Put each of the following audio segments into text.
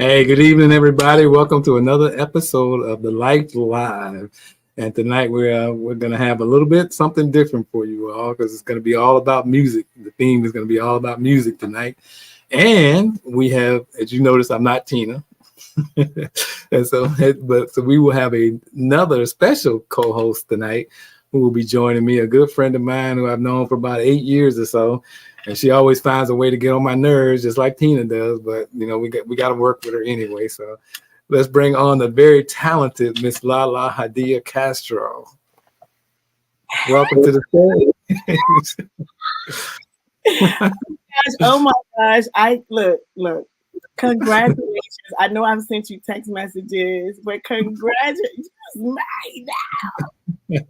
Hey, good evening, everybody. Welcome to another episode of the Lyfe Live. And tonight we're going to have a little bit something different for you all because it's going to be all about music. The theme is going to be all about music tonight. And we have, as you notice, I'm not Tina. And so we will have another special co-host tonight who will be joining me, a good friend of mine who I've known for about 8 years or so. And she always finds a way to get on my nerves, just like Tina does. But we got to work with her anyway. So let's bring on the very talented Miss Lala Hadia Castro. Welcome to the stage. Oh my gosh! Look. Congratulations! I know I've sent you text messages, but congratulations right now.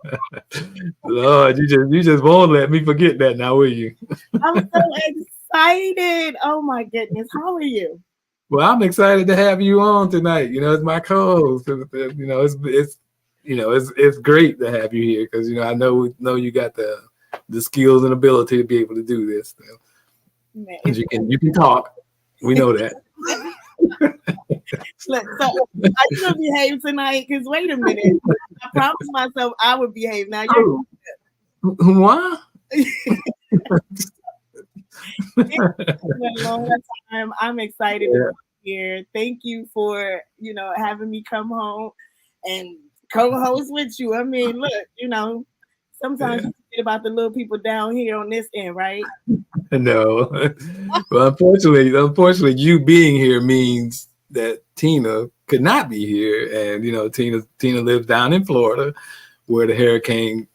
Lord, you just won't let me forget that now, will you? I'm so excited. Oh my goodness. How are you? Well, I'm excited to have you on tonight. It's my co-host. It's great to have you here because I know you got the skills and ability to be able to do this. Because you can talk. We know that. Look, so are you gonna behave tonight? Because wait a minute, I promised myself I would behave. Now you're what? A long time. I'm excited to be here. Thank you for having me come home and co-host with you. I mean, look, sometimes you forget about the little people down here on this end, right? No. Well, unfortunately, you being here means that Tina could not be here. And Tina lives down in Florida where the hurricane,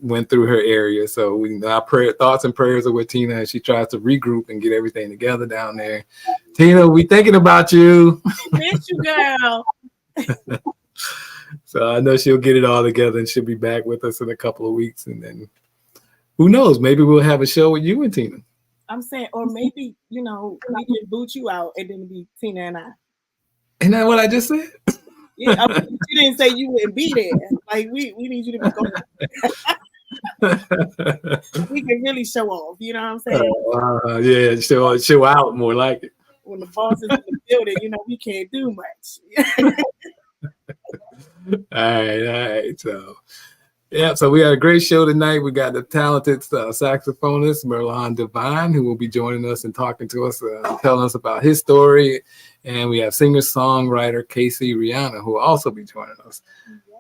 went through her area. So our thoughts and prayers are with Tina as she tries to regroup and get everything together down there. Tina, we thinking about you. Miss you, girl. So I know she'll get it all together and she'll be back with us in a couple of weeks. And then who knows? Maybe we'll have a show with you and Tina. I'm saying, or maybe, we can boot you out and then it'll be Tina and I. Isn't that what I just said? Yeah, you didn't say you wouldn't be there. Like we need you to be going. We can really show off. You know what I'm saying? Yeah, show out more like it. When the boss is in the building, we can't do much. All right. So we had a great show tonight. We got the talented saxophonist Merlon Devine, who will be joining us and talking to us, telling us about his story. And we have singer-songwriter Reanna, who will also be joining us.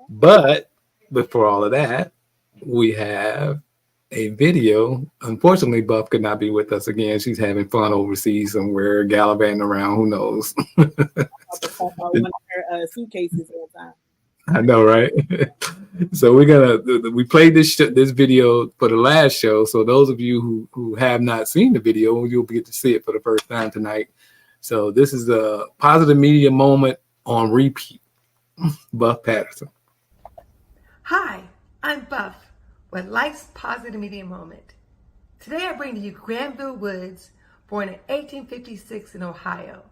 But before all of that, we have a video. Unfortunately, Buff could not be with us again. She's having fun overseas somewhere, gallivanting around. Who knows? One of her suitcases all the time. I know, right? So we played this video for the last show. So those of you who have not seen the video, you'll get to see it for the first time tonight. So this is a positive media moment on repeat. Buff Patterson. Hi, I'm Buff with Life's Positive Media Moment. Today I bring to you Granville Woods, born in 1856 in Ohio.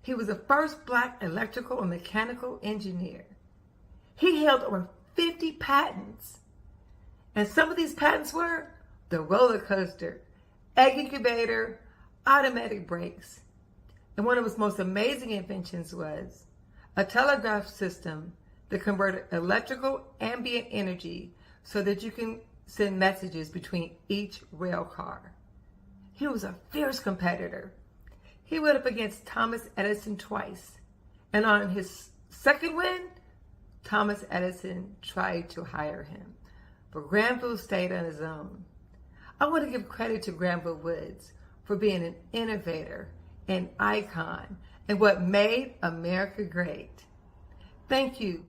He was the first Black electrical and mechanical engineer. He held over 50 patents. And some of these patents were the roller coaster, egg incubator, automatic brakes. And one of his most amazing inventions was a telegraph system that converted electrical ambient energy so that you can send messages between each rail car. He was a fierce competitor. He went up against Thomas Edison twice. And on his second win, Thomas Edison tried to hire him, but Granville stayed on his own. I want to give credit to Granville Woods for being an innovator, an icon, and what made America great. Thank you.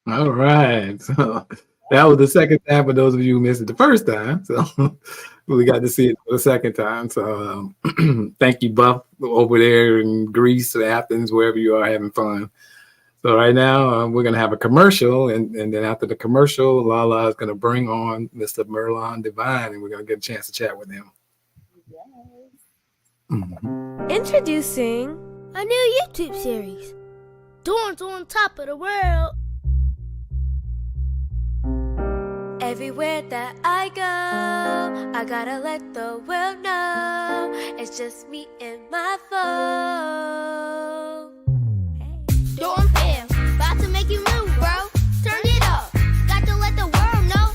All right. So that was the second time for those of you who missed it the first time. So we got to see it for the second time. So thank you, Buff, over there in Greece, Athens, wherever you are having fun. So right now we're going to have a commercial, and then after the commercial, Lala is going to bring on Mr. Merlon Devine, and we're going to get a chance to chat with him. Yes. Mm-hmm. Introducing a new YouTube series, Dorms on Top of the World. Everywhere that I go, I gotta let the world know it's just me and my phone. Yo, I'm Pam, about to make you move, bro. Turn it up, got to let the world know.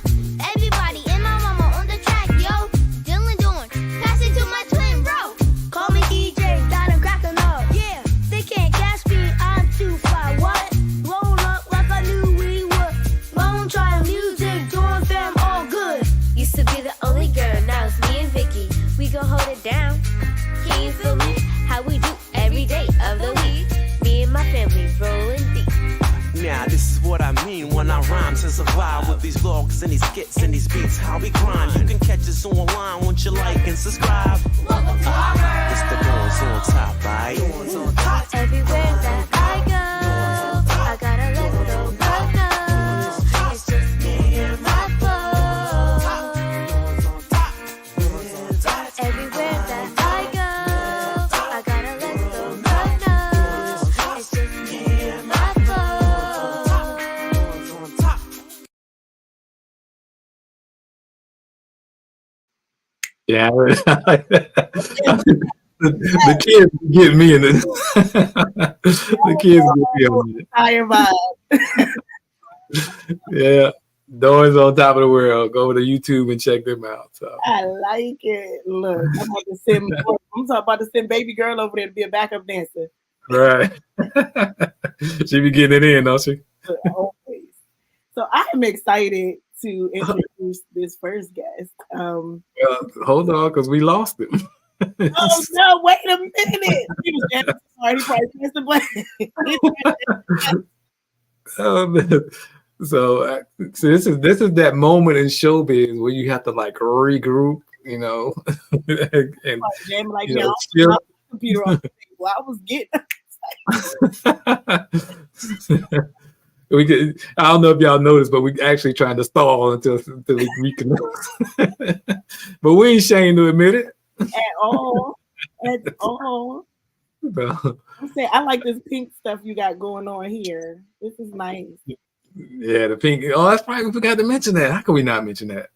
Everybody and my mama on the track, yo. Dylan doing, pass it to my twin, bro. Call me DJ, got him cracking up. Yeah, they can't catch me, I'm too far. What? Roll up like I knew we would. Bone trying music, doing fam all good. Used to be the only girl, now it's me and Vicky. We gon' hold it down. Can you feel me? How we do every day of the week. Me and my family rolling deep. Now this is what I mean when I rhyme to survive with these vlogs and these skits and these beats. How we grind. You can catch us online. Won't you like and subscribe? Welcome to our world. It's the Doors on top, right? Everywhere that I go, I gotta let the world know it's just me and my phone. Everywhere that I go, I gotta let the world know it's just me and my phone. Yeah, the kids get me in it. The kids get me on it. Fire vibe. Yeah, Doors on top of the world. Go over to YouTube and check them out. So I like it. Look, I'm about to send baby girl over there to be a backup dancer. right, she be getting it in, don't she? Always. So I'm excited to introduce this first guest. Hold on, because we lost him. Oh no! Wait a minute. He was jamming. Sorry, he probably pressed the button. So this is that moment in showbiz where you have to like regroup, you know, and Jamming like you know, now. chill. Computer on the table. I was getting. We could, I don't know if y'all noticed, but we actually trying to stall until we reconnect. But we ain't ashamed to admit it. At all. At all. No. I'm saying I like this pink stuff you got going on here. This is nice. Yeah, the pink. Oh, that's probably we forgot to mention that. How can we not mention that?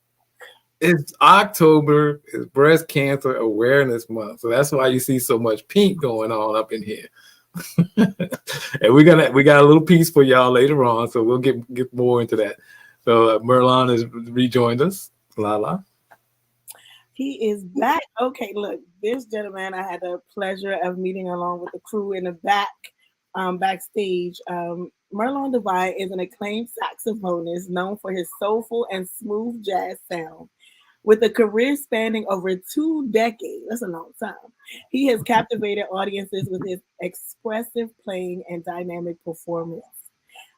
It's October. It's Breast Cancer Awareness Month, so that's why you see so much pink going on up in here. And we got a little piece for y'all later on, so we'll get more into that. So Merlon has rejoined us. Lala. He is back. Okay, look, this gentleman I had the pleasure of meeting along with the crew in the backstage. Merlon Devine is an acclaimed saxophonist known for his soulful and smooth jazz sound. With a career spanning over 2 decades, that's a long time, he has captivated audiences with his expressive playing and dynamic performance.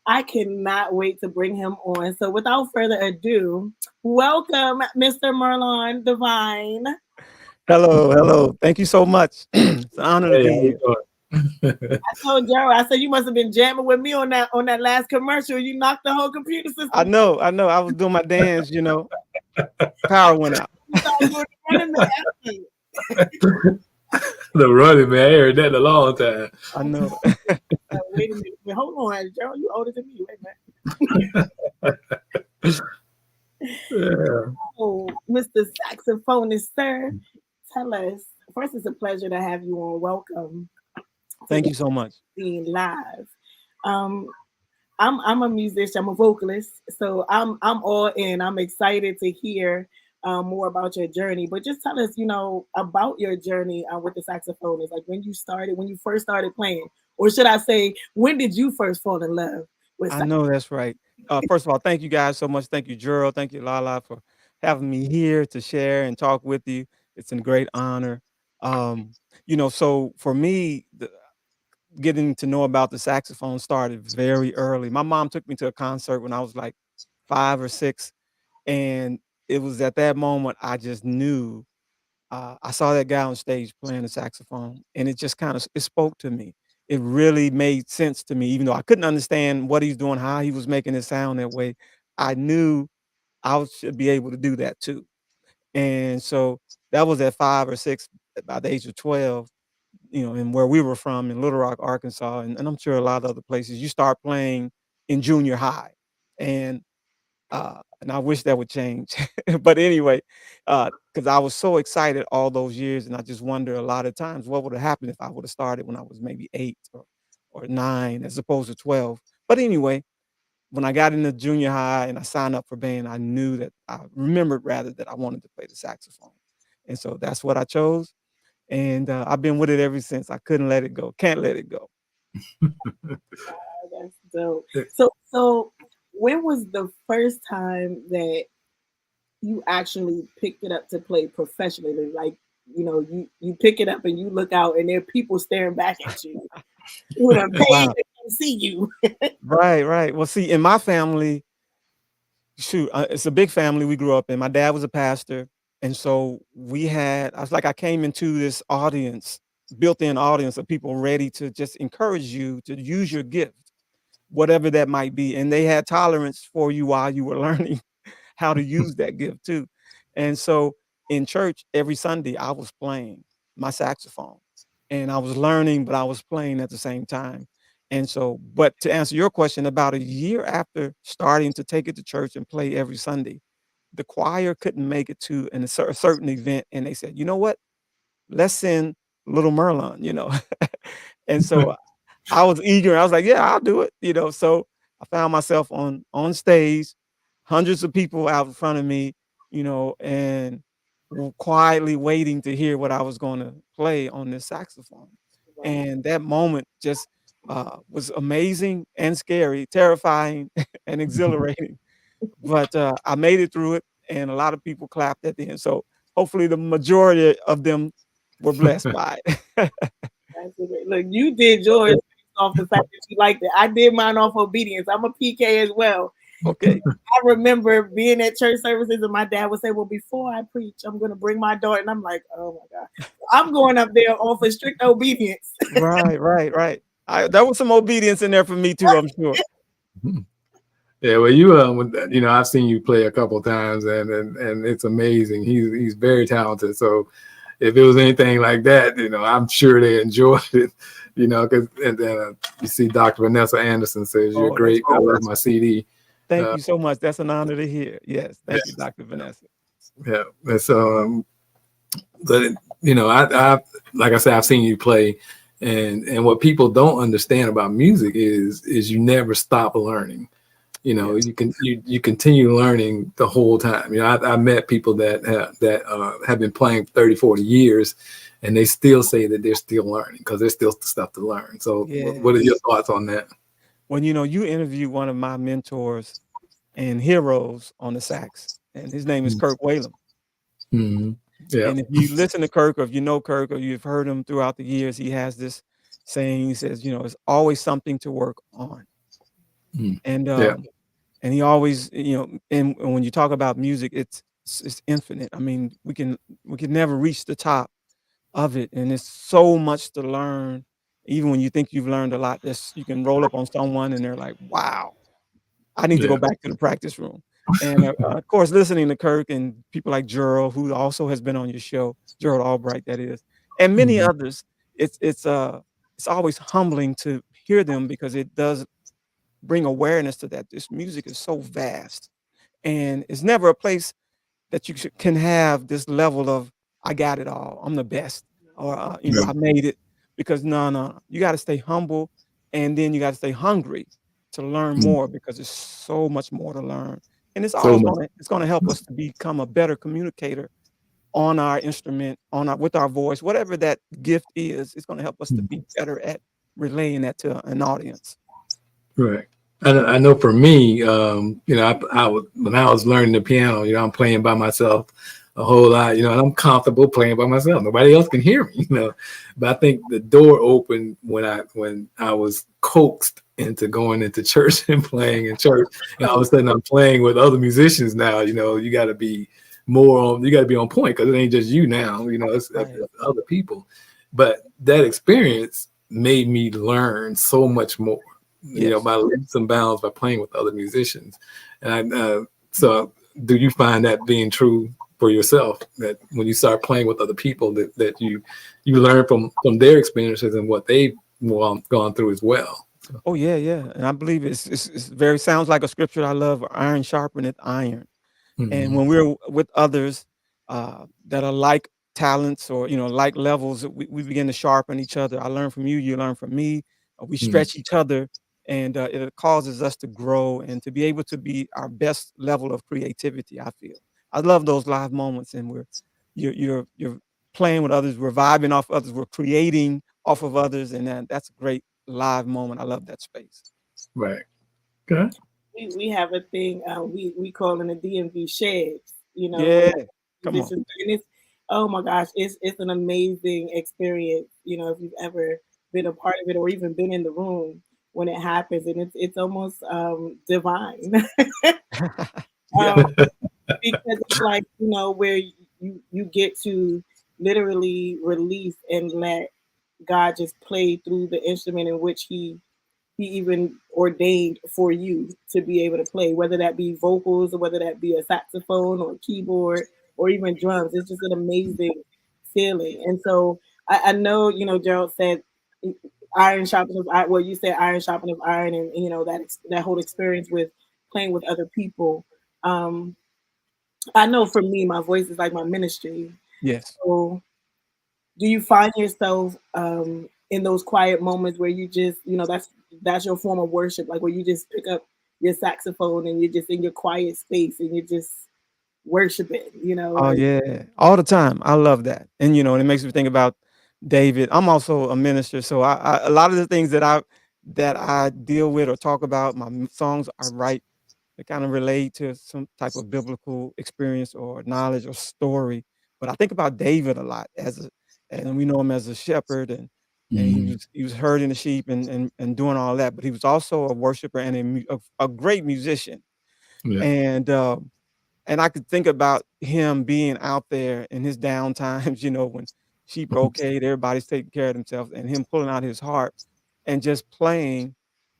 I cannot wait to bring him on. So without further ado, welcome, Mr. Merlon Devine. Hello. Thank you so much. It's an honor to be here. I told Joe, I said you must have been jamming with me on that last commercial. You knocked the whole computer system. I know. I was doing my dance, you know. Power went out. The running man, I heard that in a long time. I know. Wait a minute. Hold on, Joe. You older than me. Wait a minute. Yeah. Oh, Mr. Saxophonist, sir, tell us. First, it's a pleasure to have you on. Welcome. Thank you so much. Being live. I'm a musician. I'm a vocalist, so I'm all in. I'm excited to hear more about your journey. But just tell us, about your journey with the saxophonist. Like when you first started playing, or should I say, when did you first fall in love with? I know that's right. First of all, thank you guys so much. Thank you, Gerald. Thank you, Lala, for having me here to share and talk with you. It's a great honor. So for me, getting to know about the saxophone started very early. My mom took me to a concert when I was like 5 or 6, and it was at that moment I just knew. I saw that guy on stage playing the saxophone, and it just it spoke to me. It really made sense to me, even though I couldn't understand what he's doing, how he was making it sound that way. I knew I should be able to do that too. And so that was at 5 or 6. By the age of 12, and where we were from in Little Rock, Arkansas, and I'm sure a lot of other places, you start playing in junior high. And And I wish that would change. But anyway, because I was so excited all those years, and I just wonder a lot of times what would have happened if I would have started when I was maybe 8 or 9 as opposed to 12. But anyway, when I got into junior high and I signed up for band, I remembered rather that I wanted to play the saxophone. And so that's what I chose. And I've been with it ever since. I couldn't let it go. Can't let it go. That's dope. So when was the first time that you actually picked it up to play professionally? Like, you pick it up and you look out and there are people staring back at you who have paid Wow. to come see you. Right. Well, see, in my family, it's a big family we grew up in. My dad was a pastor. And so I came into this built-in audience of people ready to just encourage you to use your gift, whatever that might be. And they had tolerance for you while you were learning how to use that gift too. And so in church, every Sunday, I was playing my saxophone and I was learning, but I was playing at the same time. And so, but to answer your question, about a year after starting to take it to church and play every Sunday, the choir couldn't make it to a certain event. And they said, you know what? Let's send little Merlon, And so I was eager. I was like, yeah, I'll do it. So I found myself on stage, hundreds of people out in front of me, and were quietly waiting to hear what I was going to play on this saxophone. And that moment just was amazing and scary, terrifying and exhilarating. But I made it through it, and a lot of people clapped at the end. So hopefully the majority of them were blessed by it. Look, you did yours based off the fact that you liked it. I did mine off obedience. I'm a PK as well. Okay. I remember being at church services and my dad would say, well, before I preach, I'm going to bring my daughter. And I'm like, oh my God. I'm going up there off of strict obedience. Right. There was some obedience in there for me too, I'm sure. Yeah, well, I've seen you play a couple of times, and it's amazing. He's very talented. So if it was anything like that, I'm sure they enjoyed it. Because you see, Dr. Vanessa Anderson says you're great. I love my CD. Thank you so much. That's an honor to hear. Yes, thank you, Dr. Vanessa. Yeah, and so, but I like I said, I've seen you play, and what people don't understand about music is you never stop learning. You continue learning the whole time. I met people that have been playing 30, 40 years, and they still say that they're still learning because there's still stuff to learn. So what are your thoughts on that? Well, you interviewed one of my mentors and heroes on the sax, and his name is Kirk Whalum. Mm-hmm. Yeah. And if you listen to Kirk, or if you know Kirk, or you've heard him throughout the years, he has this saying. He says, it's always something to work on. And he always, and when you talk about music, it's infinite. I mean, we can never reach the top of it, and it's so much to learn. Even when you think you've learned a lot, you can roll up on someone and they're like, wow, I need to go back to the practice room. And of course, listening to Kirk and people like Gerald, who also has been on your show, Gerald Albright, that is, and many others, it's always humbling to hear them, because it does bring awareness to that this music is so vast, and it's never a place that you can have this level of, I got it all, I'm the best, or I made it. Because no, you got to stay humble, and then you got to stay hungry to learn more, because there's so much more to learn, and it's always going to help us to become a better communicator on our instrument, with our voice, whatever that gift is. It's going to help us to be better at relaying that to an audience. Right. I know for me, when I was learning the piano, I'm playing by myself a whole lot, and I'm comfortable playing by myself. Nobody else can hear me, But I think the door opened when I was coaxed into going into church and playing in church, and all of a sudden I'm playing with other musicians now. You got to be on point, because it ain't just you now. It's other people. But that experience made me learn so much more. By leaps and bounds, by playing with other musicians. And so do you find that being true for yourself, that when you start playing with other people, that you learn from their experiences and what they've gone through as well? Oh yeah, yeah. And I believe it's very sounds like a scripture I love. Iron sharpeneth iron. And Mhm. when we're with others that are like talents or like levels, we begin to sharpen each other. I learn from you, you learn from me. We Mhm. stretch each other, and it causes us to grow and to be able to be our best level of creativity. I feel I love those live moments, and you're playing with others, we're vibing off others, we're creating off of others, and that's a great live moment. I love that space. Right. Okay. We have a thing we call in the DMV sheds, Yeah, come on. musicians, and it's, oh my gosh, it's an amazing experience, if you've ever been a part of it or even been in the room when it happens, and it's almost divine. Yeah. um, because it's like, where you get to literally release and let God just play through the instrument in which he even ordained for you to be able to play, whether that be vocals or whether that be a saxophone or a keyboard or even drums. It's just an amazing feeling. And so I know, Gerald said iron sharpens iron. Well, you said iron sharpens iron, and that whole experience with playing with other people. Um, I know for me, my voice is like my ministry. Yes. So do you find yourself in those quiet moments where you just, that's your form of worship, like where you just pick up your saxophone and you're just in your quiet space and you're just worshiping, Oh, like, yeah, all the time. I love that, and, it makes me think about David. I'm also a minister, so a lot of the things that I deal with or talk about, my songs I write, they kinda relate to some type of biblical experience or knowledge or story, but I think about David a lot and we know him as a shepherd, and he Mhm. was herding the sheep and doing all that, but he was also a worshiper and a great musician, Yeah. and, and I could think about him being out there in his down times, when sheep are okay, everybody's taking care of themselves, and him pulling out his harp and just playing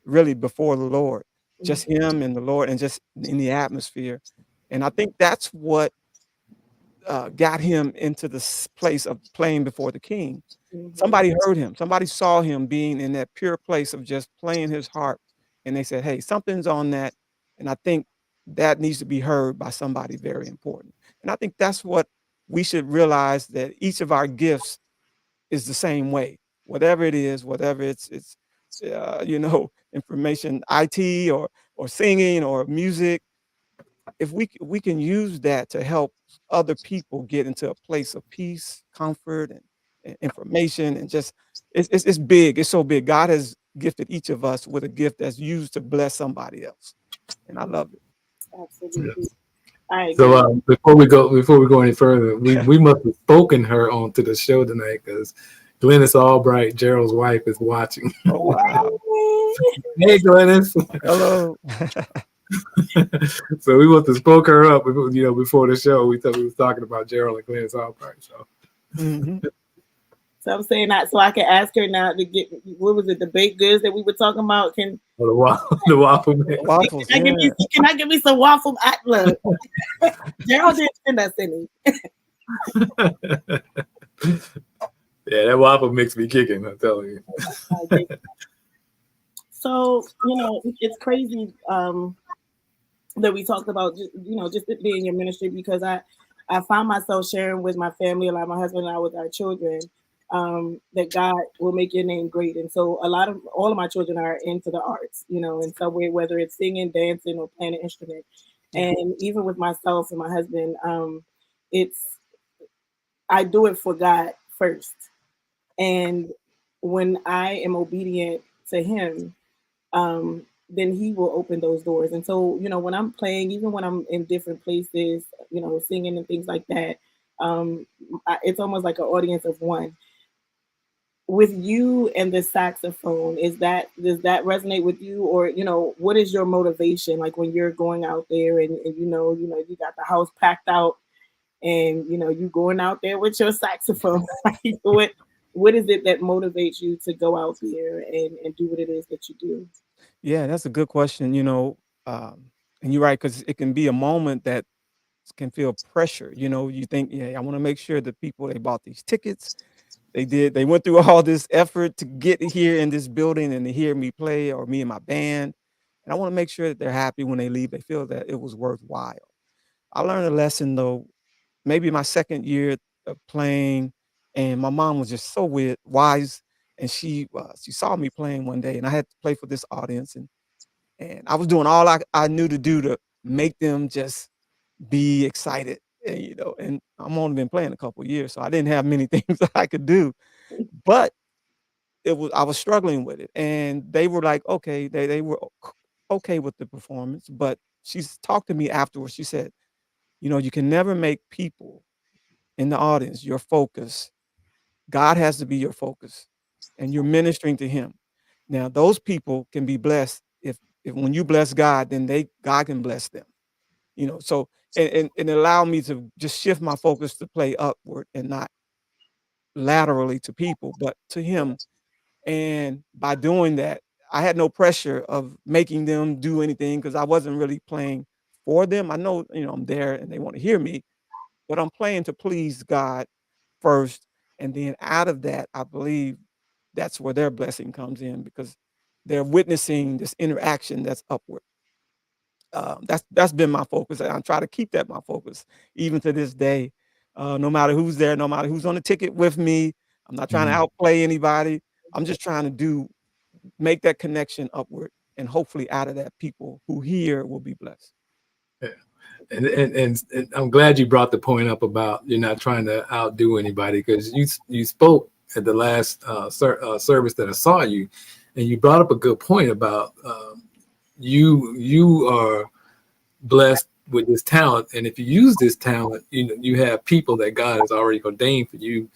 really before the Lord, just mm, him and the Lord and just in the atmosphere. And I think that's what got him into this place of playing before the king. mhm, Somebody heard him. Somebody saw him being in that pure place of just playing his harp, and they said, "Hey, something's on that," and I think that needs to be heard by somebody very important. And I think that's what we should realize, that each of our gifts is the same way. Whatever it is, whether information IT or singing or music, if we can use that to help other people get into a place of peace, comfort, and information, and just it's big. It's so big. God has gifted each of us with a gift that's used to bless somebody else, and I love it. absolutely. I So agree. before we go any further, we must have spoken her onto the show tonight because Glennis Albright, Gerald's wife, is watching. Oh wow! Hey, Glennis. Hello. So we must have spoke her up. Before the show, we thought we was talking about Gerald and Glennis Albright. So Hmm. So I'm saying that so I can ask her now to get, what was it, the baked goods that we were talking about? Can the waffle mix. Waffles, I give yeah. me can I give me some waffle? Look, Gerald didn't send us any. Yeah, that waffle mix be kicking. I'm telling you. So it's crazy that we talked about just it being your ministry, because I found myself sharing with my family, like my husband and I, with our children, that God will make your name great. And so all of my children are into the arts, in some way, whether it's singing, dancing, or playing an instrument. Yeah. And even with myself and my husband, it's I do it for God first. And when I am obedient to Him, then He will open those doors. And so, when I'm playing, even when I'm in different places, singing and things like that, it's almost like an audience of one. With you and the saxophone, does that resonate with you, or what is your motivation, like when you're going out there and you got the house packed out, and you going out there with your saxophone? Like, what is it that motivates you to go out there and do what it is that you do? Yeah, that's a good question. And you're right, because it can be a moment that can feel pressure. You think, yeah, I want to make sure the people they bought these tickets, They went through all this effort to get here in this building and to hear me play, or me and my band. And I want to make sure that they're happy when they leave. They feel that it was worthwhile. I learned a lesson though, maybe my second year of playing, and my mom was just so wise, and she saw me playing one day, and I had to play for this audience, and I was doing all I knew to do to make them just be excited, and, and I'm only been playing a couple of years, so I didn't have many things that I could do, but I was struggling with it, and they were like, okay, they were okay with the performance, but she's talked to me afterwards. She said, you can never make people in the audience your focus. God has to be your focus, and you're ministering to him. Now, those people can be blessed if when you bless God, then God can bless them. So and allow me to just shift my focus to play upward and not laterally to people, but to him. And by doing that, I had no pressure of making them do anything because I wasn't really playing for them. I know, I'm there and they want to hear me, but I'm playing to please God first. And then out of that, I believe that's where their blessing comes in, because they're witnessing this interaction that's upward. That's been my focus, and I try to keep that my focus even to this day. No matter who's there, no matter who's on the ticket with me, I'm not trying to outplay anybody. I'm just trying to make that connection upward, and hopefully out of that, people who hear will be blessed. Yeah. And I'm glad you brought the point up about you're not trying to outdo anybody, because you spoke at the last service that I saw you, and you brought up a good point about you are blessed with this talent, and if you use this talent, you have people that God has already ordained for you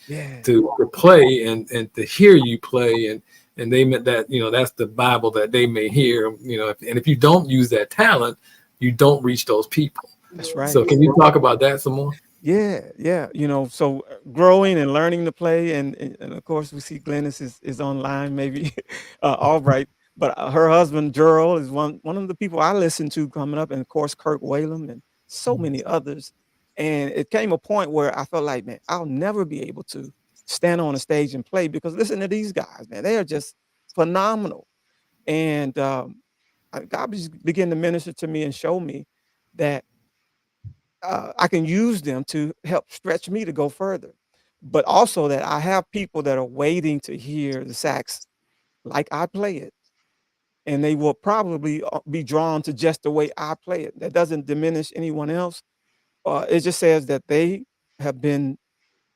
to play and to hear you play, and they meant that that's the Bible that they may hear, and if you don't use that talent, you don't reach those people. That's right. So can you talk about that some more? Yeah. So growing and learning to play, and of course we see Glennis is online, maybe all right. But her husband Gerald is one of the people I listen to coming up, and of course Kirk Whalum and so many others. And it came a point where I felt like, man, I'll never be able to stand on a stage and play, because listen to these guys, man, they are just phenomenal. And God began to minister to me and show me that I can use them to help stretch me to go further, but also that I have people that are waiting to hear the sax like I play it, and they will probably be drawn to just the way I play it. That doesn't diminish anyone else. It just says that they have been,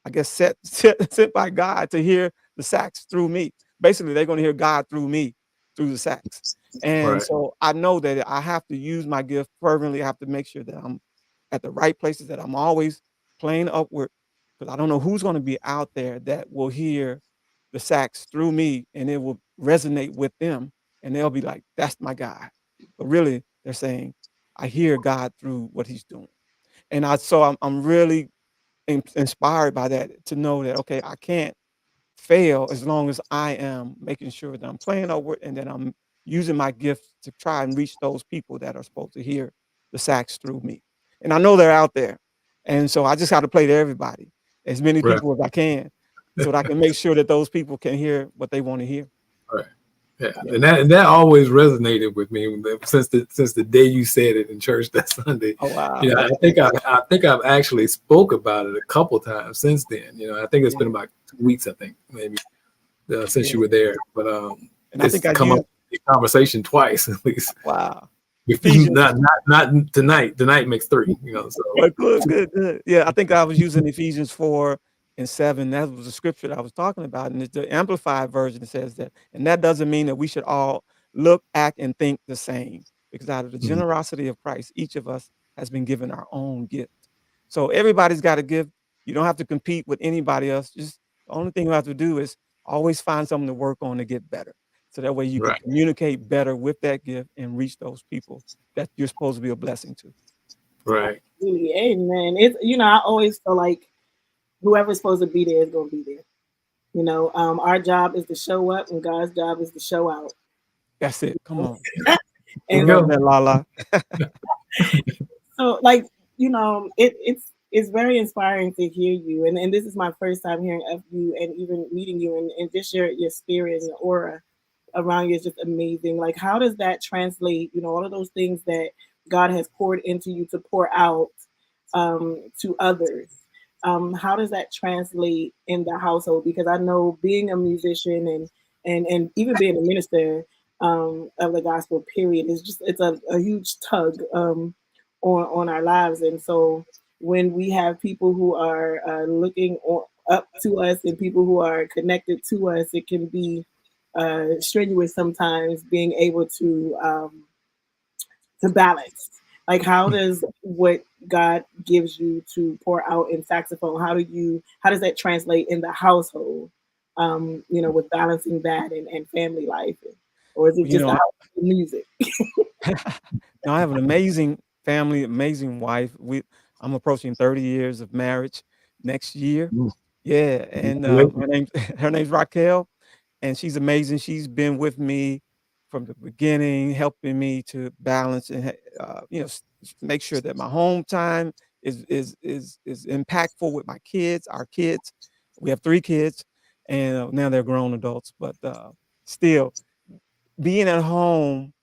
I guess, sent by God to hear the sax through me. Basically, they're going to hear God through me, through the sax. And so I know that I have to use my gift fervently. I have to make sure that I'm at the right places, that I'm always playing upward, because I don't know who's going to be out there that will hear the sax through me, and it will resonate with them, and they'll be like, that's my guy. But really, they're saying, I hear God through what he's doing. And I'm really inspired by that, to know that, okay, I can't fail as long as I am making sure that I'm playing upward, and that I'm using my gift to try and reach those people that are supposed to hear the sax through me. And I know they're out there. And so I just got to play to everybody, as many people as I can, so that I can make sure that those people can hear what they want to hear. Right. Yeah. And that always resonated with me since the day you said it in church that Sunday. Oh, wow. I think I've actually spoke about it a couple times since then. I think it's been about 2 weeks, I think, maybe, since you were there. But and I think I come up in conversation twice at least. Wow. Not tonight. Tonight makes 3. So Good. Yeah, I think I was using Ephesians 4:7. That was the scripture that I was talking about, and it's the Amplified version that says that. And that doesn't mean that we should all look, act, and think the same, because out of the generosity of Christ, each of us has been given our own gift. So everybody's got a gift. You don't have to compete with anybody else. Just the only thing you have to do is always find something to work on to get better. So that way you can communicate better with that gift and reach those people that you're supposed to be a blessing to. Right. Amen. It's I always feel like whoever's supposed to be there is going to be there. Our job is to show up, and God's job is to show out. That's it. Come on. And that, Lala. so, it's it's very inspiring to hear you. And this is my first time hearing of you and even meeting you, and just your spirit and your aura around you is just amazing. Like, how does that translate, all of those things that God has poured into you to pour out to others? How does that translate in the household? Because I know being a musician and even being a minister of the gospel, period, is just it's a huge tug on our lives. And so when we have people who are looking up to us and people who are connected to us, it can be strenuous sometimes being able to balance. Like, how does what God gives you to pour out in saxophone, how does that translate in the household? With balancing that and family life, or is it You just know, the music? now I have an amazing family, amazing wife. I'm approaching 30 years of marriage next year. Mm. Yeah, and her name her name's Raquel, and she's amazing. She's been with me from the beginning, helping me to balance and make sure that my home time is impactful with my kids, our kids. We have 3 kids, and now they're grown adults, but still being at home.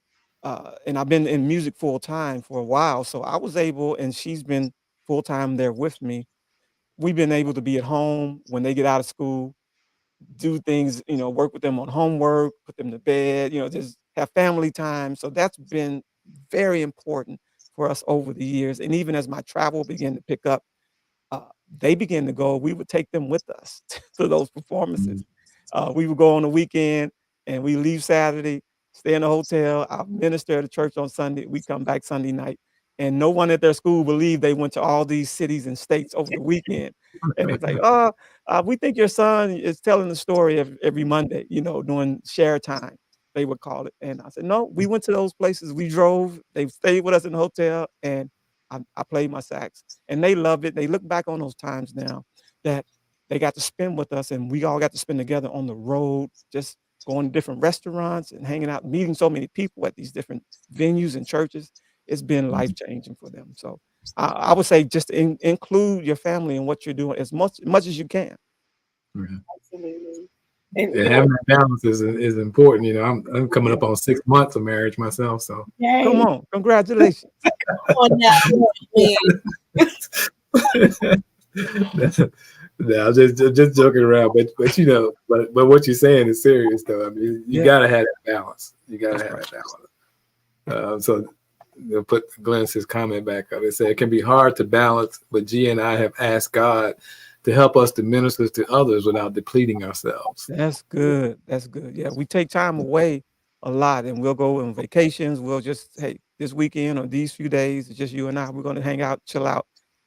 And I've been in music full time for a while, so I was able, and she's been full time there with me. We've been able to be at home when they get out of school, do things, work with them on homework, put them to bed, just have family time. So that's been very important for us over the years. And even as my travel began to pick up, they began to go. We would take them with us to those performances. We would go on the weekend and we leave Saturday, stay in a hotel. I minister at a church on Sunday. We come back Sunday night, and no one at their school believed they went to all these cities and states over the weekend. And it's like, oh, we think your son is telling the story every Monday, during share time, they would call it. And I said, no, we went to those places. We drove. They stayed with us in the hotel, and I played my sax, and they love it. They look back on those times now that they got to spend with us, and we all got to spend together on the road, just going to different restaurants and hanging out, meeting so many people at these different venues and churches. It's been life changing for them. So I would say just include your family in what you're doing as much as you can. Absolutely. And Yeah, having that balance is important. I'm coming up on 6 months of marriage myself, so Come yay, on, congratulations. come on now, man. no, I'm just joking around, but but what you're saying is serious though. I mean, you Yeah, gotta have that balance. You gotta that's have right. that balance. So they'll put Glennis's comment back up. They say it can be hard to balance, but G and I have asked God to help us to minister to others without depleting ourselves. That's good. That's good. Yeah, we take time away a lot, and we'll go on vacations. We'll just, hey, this weekend or these few days, it's just you and I. We're going to hang out, chill out,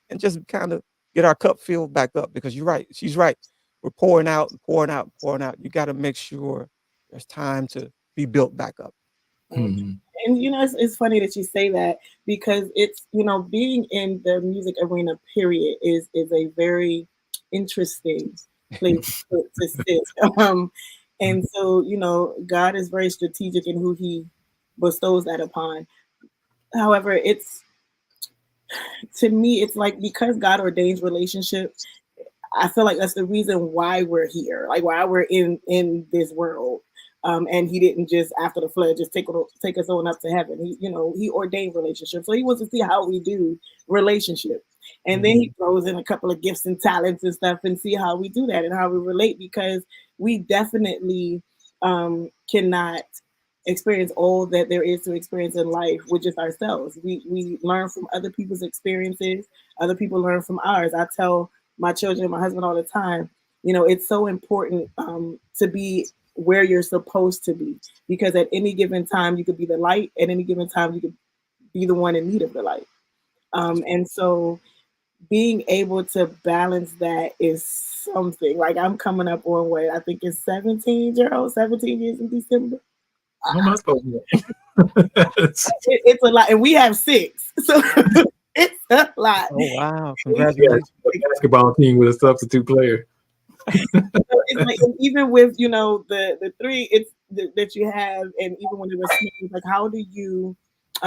and just kind of get our cup filled back up. Because you're right. She's right. We're pouring out and pouring out and pouring out. You got to make sure there's time to be built back up. Mhm. And it's funny that you say that, because it's being in the music arena, period, is a very interesting place to sit. And so God is very strategic in who He bestows that upon. However, it's to me, it's like, because God ordains relationship, I feel like that's the reason why we're here, like why we're in this world. And He didn't just, after the flood, just take us on up to heaven. He ordained relationships, so He wants to see how we do relationship, and then He throws in a couple of gifts and talents and stuff, and see how we do that and how we relate, because we definitely cannot experience all that there is to experience in life with just ourselves. We learn from other people's experiences. Other people learn from ours. I tell my children and my husband all the time, it's so important to be where you're supposed to be, because at any given time you could be the light, at any given time you could be the one in need of the light. And so being able to balance that is something. Like, I'm coming up on what I think is 17 years in December. How am I supposed to know? It's a lot, and we have 6, so it's a lot. Oh, wow. Yeah, Congratulations. a basketball team with a substitute player. So it's like, and even with the 3, it's that you have, and even when it was small, it's like, how do you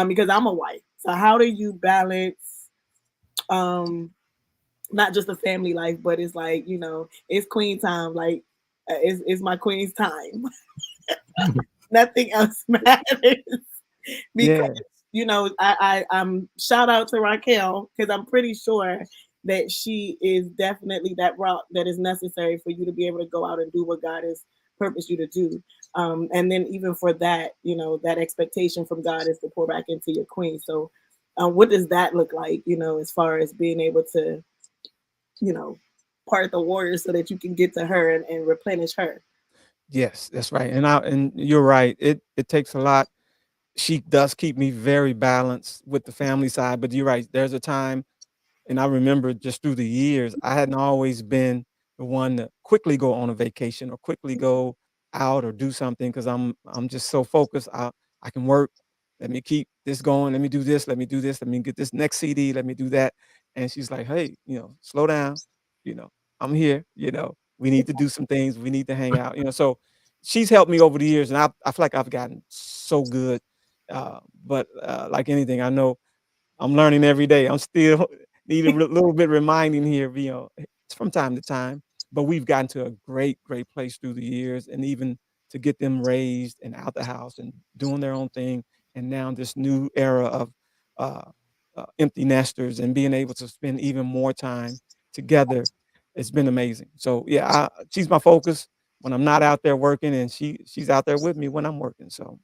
because I'm a wife, so how do you balance not just a family life, but it's like, it's queen time. Like, it's my queen's time. Nothing else matters because Yeah. I'm shout out to Raquel because I'm pretty sure that she is definitely that route that is necessary for you to be able to go out and do what God has purposed you to do. And then even for that, that expectation from God is to pour back into your queen. So, what does that look like? As far as being able to, you know, part the warriors so that you can get to her and replenish her. Yes, that's right. And you're right. It takes a lot. She does keep me very balanced with the family side, but you're right. There's a time, and I remember just through the years, I hadn't always been the one to quickly go on a vacation or quickly go out or do something because I'm just so focused. I can work. Let me keep this going. Let me do this. Let me do this. Let me get this next CD. Let me do that. And she's like, hey, slow down. You know, I'm here. We need to do some things. We need to hang out. So she's helped me over the years, and I feel like I've gotten so good. But like anything, I know I'm learning every day. I'm still need a little bit reminding here, it's from time to time. But we've gotten to a great, great place through the years, and even to get them raised and out the house and doing their own thing, and now this new era of uh, empty nesters and being able to spend even more time together. It's been amazing. So yeah, she's my focus when I'm not out there working, and she's out there with me when I'm working. So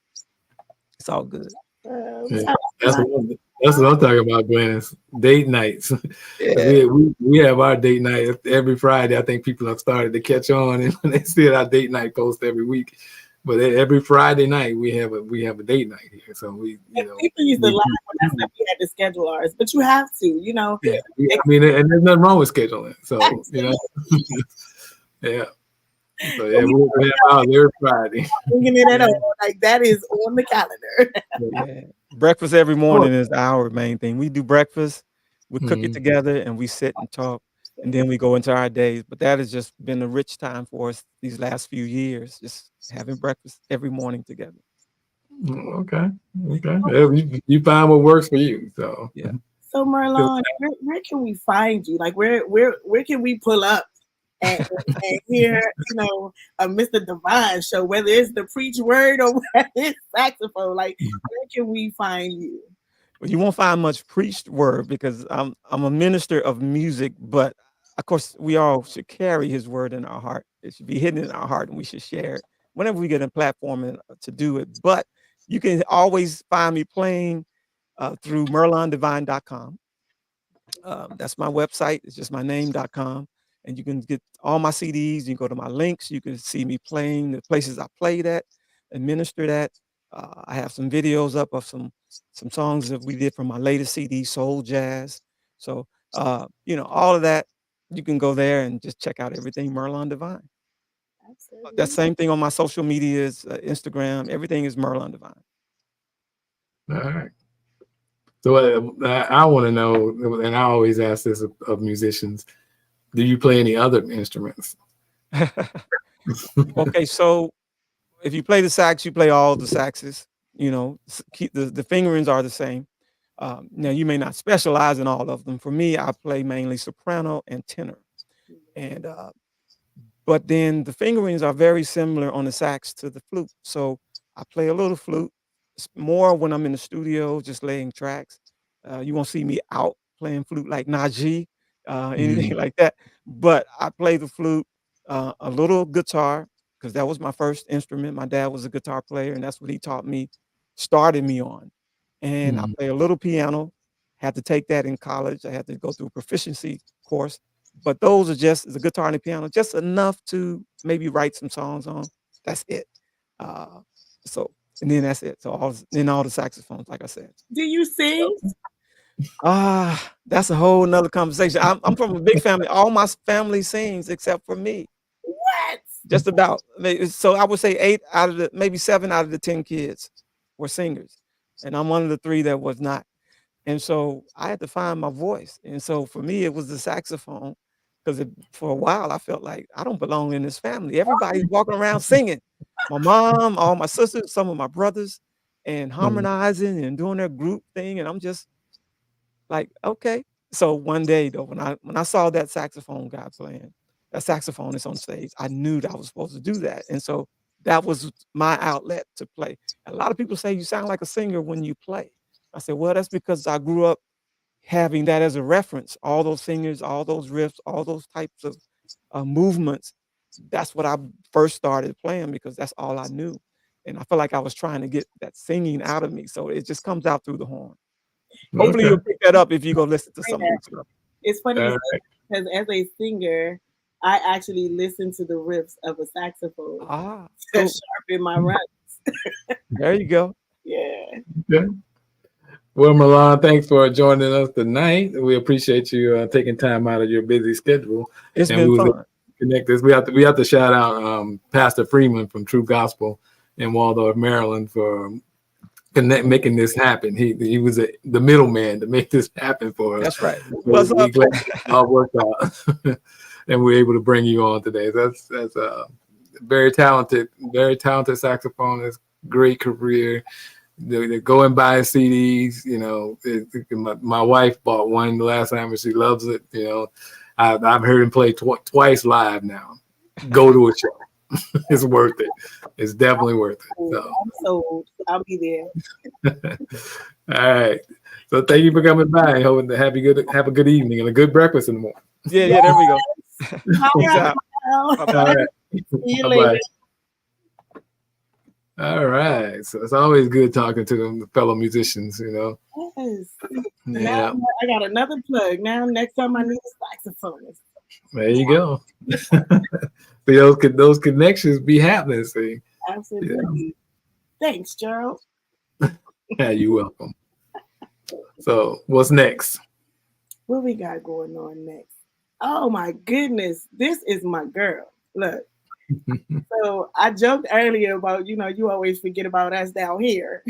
it's all good. Yeah, that's what I'm talking about, Glenn. Date nights. 'Cause Yeah. we have our date night every Friday. I think people have started to catch on, and they see our date night post every week. But every Friday night we have a date night here. So People used to laugh when I said we had to schedule ours, but you have to. yeah. I mean, and there's nothing wrong with scheduling. So yeah. So yeah, we have ours every Friday. Bringing it at all, like that is on the calendar. Yeah. Breakfast every morning is our main thing. We do breakfast, we cook it Mhm. together, and we sit and talk, and then we go into our days. But that has just been a rich time for us these last few years, just having breakfast every morning together. Okay. Okay. Yeah, you find what works for you. So Yeah. So Merlon, where can we find you? Like where can we pull up and hear a Mr. Devine show, whether it's the preach word or whether it's saxophone? Like where can we find you? Well, you won't find much preached word because I'm a minister of music, but of course we all should carry his word in our heart. It should be hidden in our heart, and we should share it whenever we get a platform to do it. But you can always find me playing through merlondevine.com. That's my website. It's just my name.com. And you can get all my CDs. You can go to my links. You can see me playing the places I played at and ministered at. I have some videos up of some songs that we did from my latest CD, Soul Jazz. So, all of that, you can go there and just check out everything Merlon Devine. That Absolutely. same thing on my social medias, Instagram. Everything is Merlon Devine. all right. So I want to know, and I always ask this of musicians: do you play any other instruments? Okay, so if you play the sax, you play all the saxes. Keep the fingerings are the same. Now you may not specialize in all of them. For me, I play mainly soprano and tenor, and but then the fingerings are very similar on the sax to the flute. So I play a little flute. It's more when I'm in the studio, just laying tracks. You won't see me out playing flute like Najee, anything Mm, like that. But I play the flute, a little guitar, because that was my first instrument. My dad was a guitar player, and that's what he taught me, started me on. And I mm, play a little piano. Had to take that in college. I had to go through a proficiency course, but those are just the guitar and the piano, just enough to maybe write some songs on. That's it. Uh, so and then that's it. So all the saxophones, like I said. Do you sing? That's a whole nother conversation. I'm from a big family. All my family sings except for me. What? Just about. So I would say maybe 7 out of the 10 kids were singers, and I'm one of the 3 that was not. And so I had to find my voice. And so for me, it was the saxophone because for a while I felt like I don't belong in this family. Everybody's walking around singing. My mom, all my sisters, some of my brothers, and mm, harmonizing and doing their group thing. And I'm just like, okay. So one day though, when I saw that saxophone guy playing, that saxophonist on stage, I knew that I was supposed to do that. And so that was my outlet to play. A lot of people say you sound like a singer when you play. I said, well, that's because I grew up having that as a reference. All those singers, all those riffs, all those types of movements. That's what I first started playing because that's all I knew. And I felt like I was trying to get that singing out of me. So it just comes out through the horn. Hopefully Okay. you'll pick that up if you go listen to some of Yeah. the stuff. It's funny All you say that, because as a singer, I actually listen to the riffs of a saxophone Ah, to cool. sharpen my runs. There you go. Yeah. Okay. Well, Merlon, thanks for joining us tonight. We appreciate you taking time out of your busy schedule. It's And been we was able fun. to connect this. We have to shout out Pastor Freeman from True Gospel in Waldorf, Maryland, for making this happen. He was the middleman to make this happen for us. That's right. So What's we up? glad it all worked out, and we're able to bring you on today. That's very talented saxophonist, great career. They're going by CDs. You know, my wife bought one the last time and she loves it. You know, I've heard him play twice live now. Go to a show. It's worth it. It's definitely worth it. So. I'm sold. I'll be there. All right. So thank you for coming by. Hoping to have a good evening and a good breakfast in the morning. Yeah, there we go. Peace out. All right. See you Bye-bye. later. All right. So it's always good talking to the fellow musicians, you know. Yes. Yeah. Now I got another plug. Now next time I need a saxophonist. There you go. See, those connections be happening. See. Absolutely. Thanks, Gerald. Yeah, you're welcome. So what's next? What we got going on next? Oh my goodness. This is my girl. Look. So I joked earlier about, you always forget about us down here.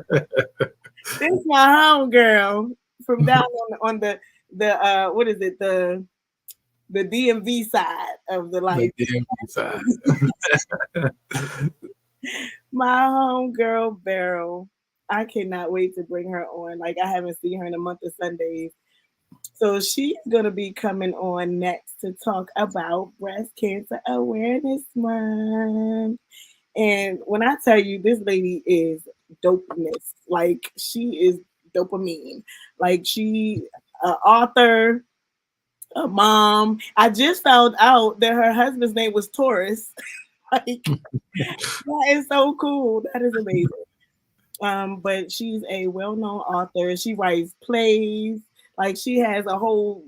This is my home girl from down on the what is it, the DMV side of the life. The DMV side. My home girl Beryl. I cannot wait to bring her on. Like, I haven't seen her in a month of Sundays. So she's going to be coming on next to talk about Breast Cancer Awareness Month. And when I tell you, this lady is dopeness. Like, she is dopamine. Like, she an author, a mom. I just found out that her husband's name was Taurus. Like, that is so cool. That is amazing. But she's a well-known author. She writes plays. Like, she has a whole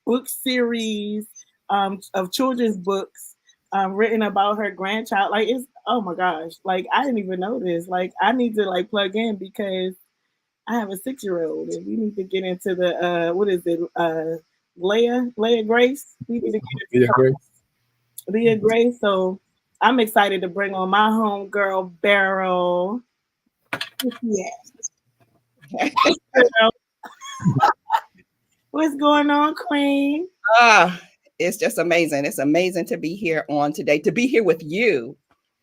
book series of children's books written about her grandchild. Like, it's, oh my gosh. Like, I didn't even know this. Like, I need to like plug in because I have a 6-year-old and we need to get into the what is it? Leah Grace. We need to get into Leah Grace. So I'm excited to bring on my home girl Beryl. Yeah. What's going on, Queen? It's just amazing. It's amazing to be here on today, to be here with you.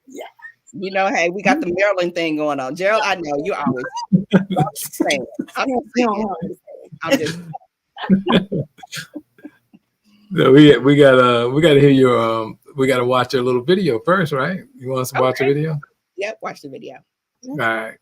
Yeah. You know, hey, we got the Maryland thing going on. Gerald, I know you always saying. I'm just So we gotta hear your we gotta watch your little video first, right? You want us to watch a video? Yep, watch the video. All right.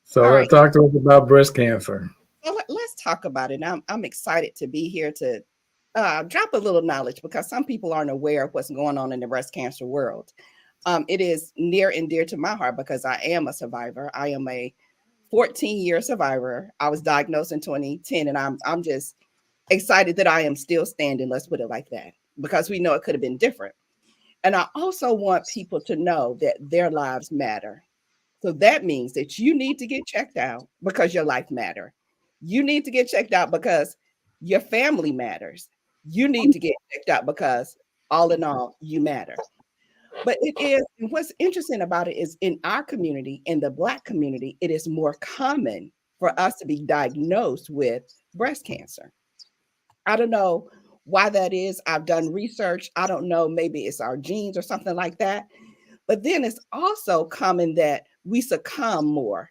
So talk to us about breast cancer. Well, let's talk about it. I'm excited to be here to drop a little knowledge because some people aren't aware of what's going on in the breast cancer world. It is near and dear to my heart because I am a survivor. I am a 14-year survivor. I was diagnosed in 2010, and I'm just excited that I am still standing. Let's put it like that, because we know it could have been different. And I also want people to know that their lives matter. So that means that you need to get checked out because your life matters. You need to get checked out because your family matters. You need to get checked out because all in all, you matter. But it is, and what's interesting about it is in our community, in the Black community, it is more common for us to be diagnosed with breast cancer. I don't know why that is. I've done research. I don't know, maybe it's our genes or something like that. But then it's also common that we succumb more.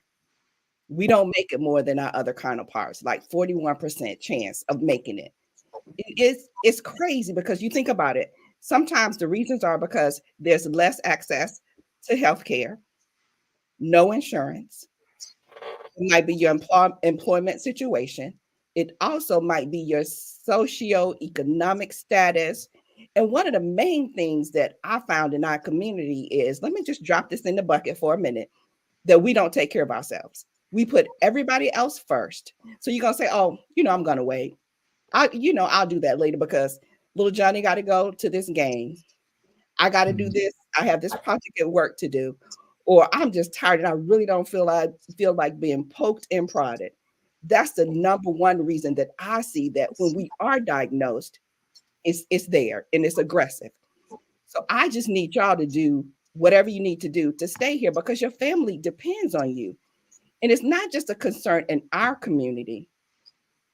We don't make it more than our other counterparts, like 41% chance of making it. It's crazy because you think about it. Sometimes the reasons are because there's less access to healthcare, no insurance. It might be your employment situation. It also might be your socioeconomic status. And one of the main things that I found in our community is, let me just drop this in the bucket for a minute, that we don't take care of ourselves. We put everybody else first. So you're going to say, oh, I'm going to wait. I'll do that later because little Johnny got to go to this game. I got to do this. I have this project at work to do. Or I'm just tired and I really don't feel like being poked and prodded. That's the number one reason that I see that when we are diagnosed, it's there and it's aggressive. So I just need y'all to do whatever you need to do to stay here because your family depends on you. And it's not just a concern in our community.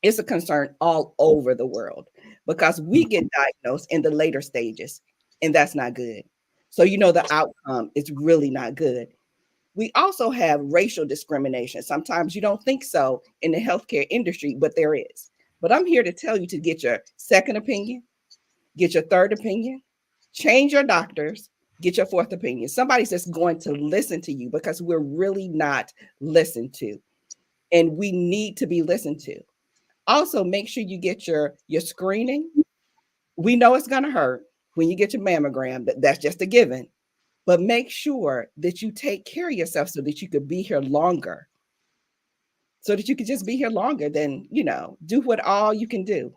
It's a concern all over the world because we get diagnosed in the later stages and that's not good. So, the outcome is really not good. We also have racial discrimination. Sometimes you don't think so in the healthcare industry, but there is. But I'm here to tell you to get your second opinion, get your third opinion, change your doctors, get your fourth opinion. Somebody's just going to listen to you because we're really not listened to. And we need to be listened to. Also, make sure you get your screening. We know it's going to hurt when you get your mammogram. That's just a given. But make sure that you take care of yourself so that you could be here longer. So that you could just be here longer than, do what all you can do.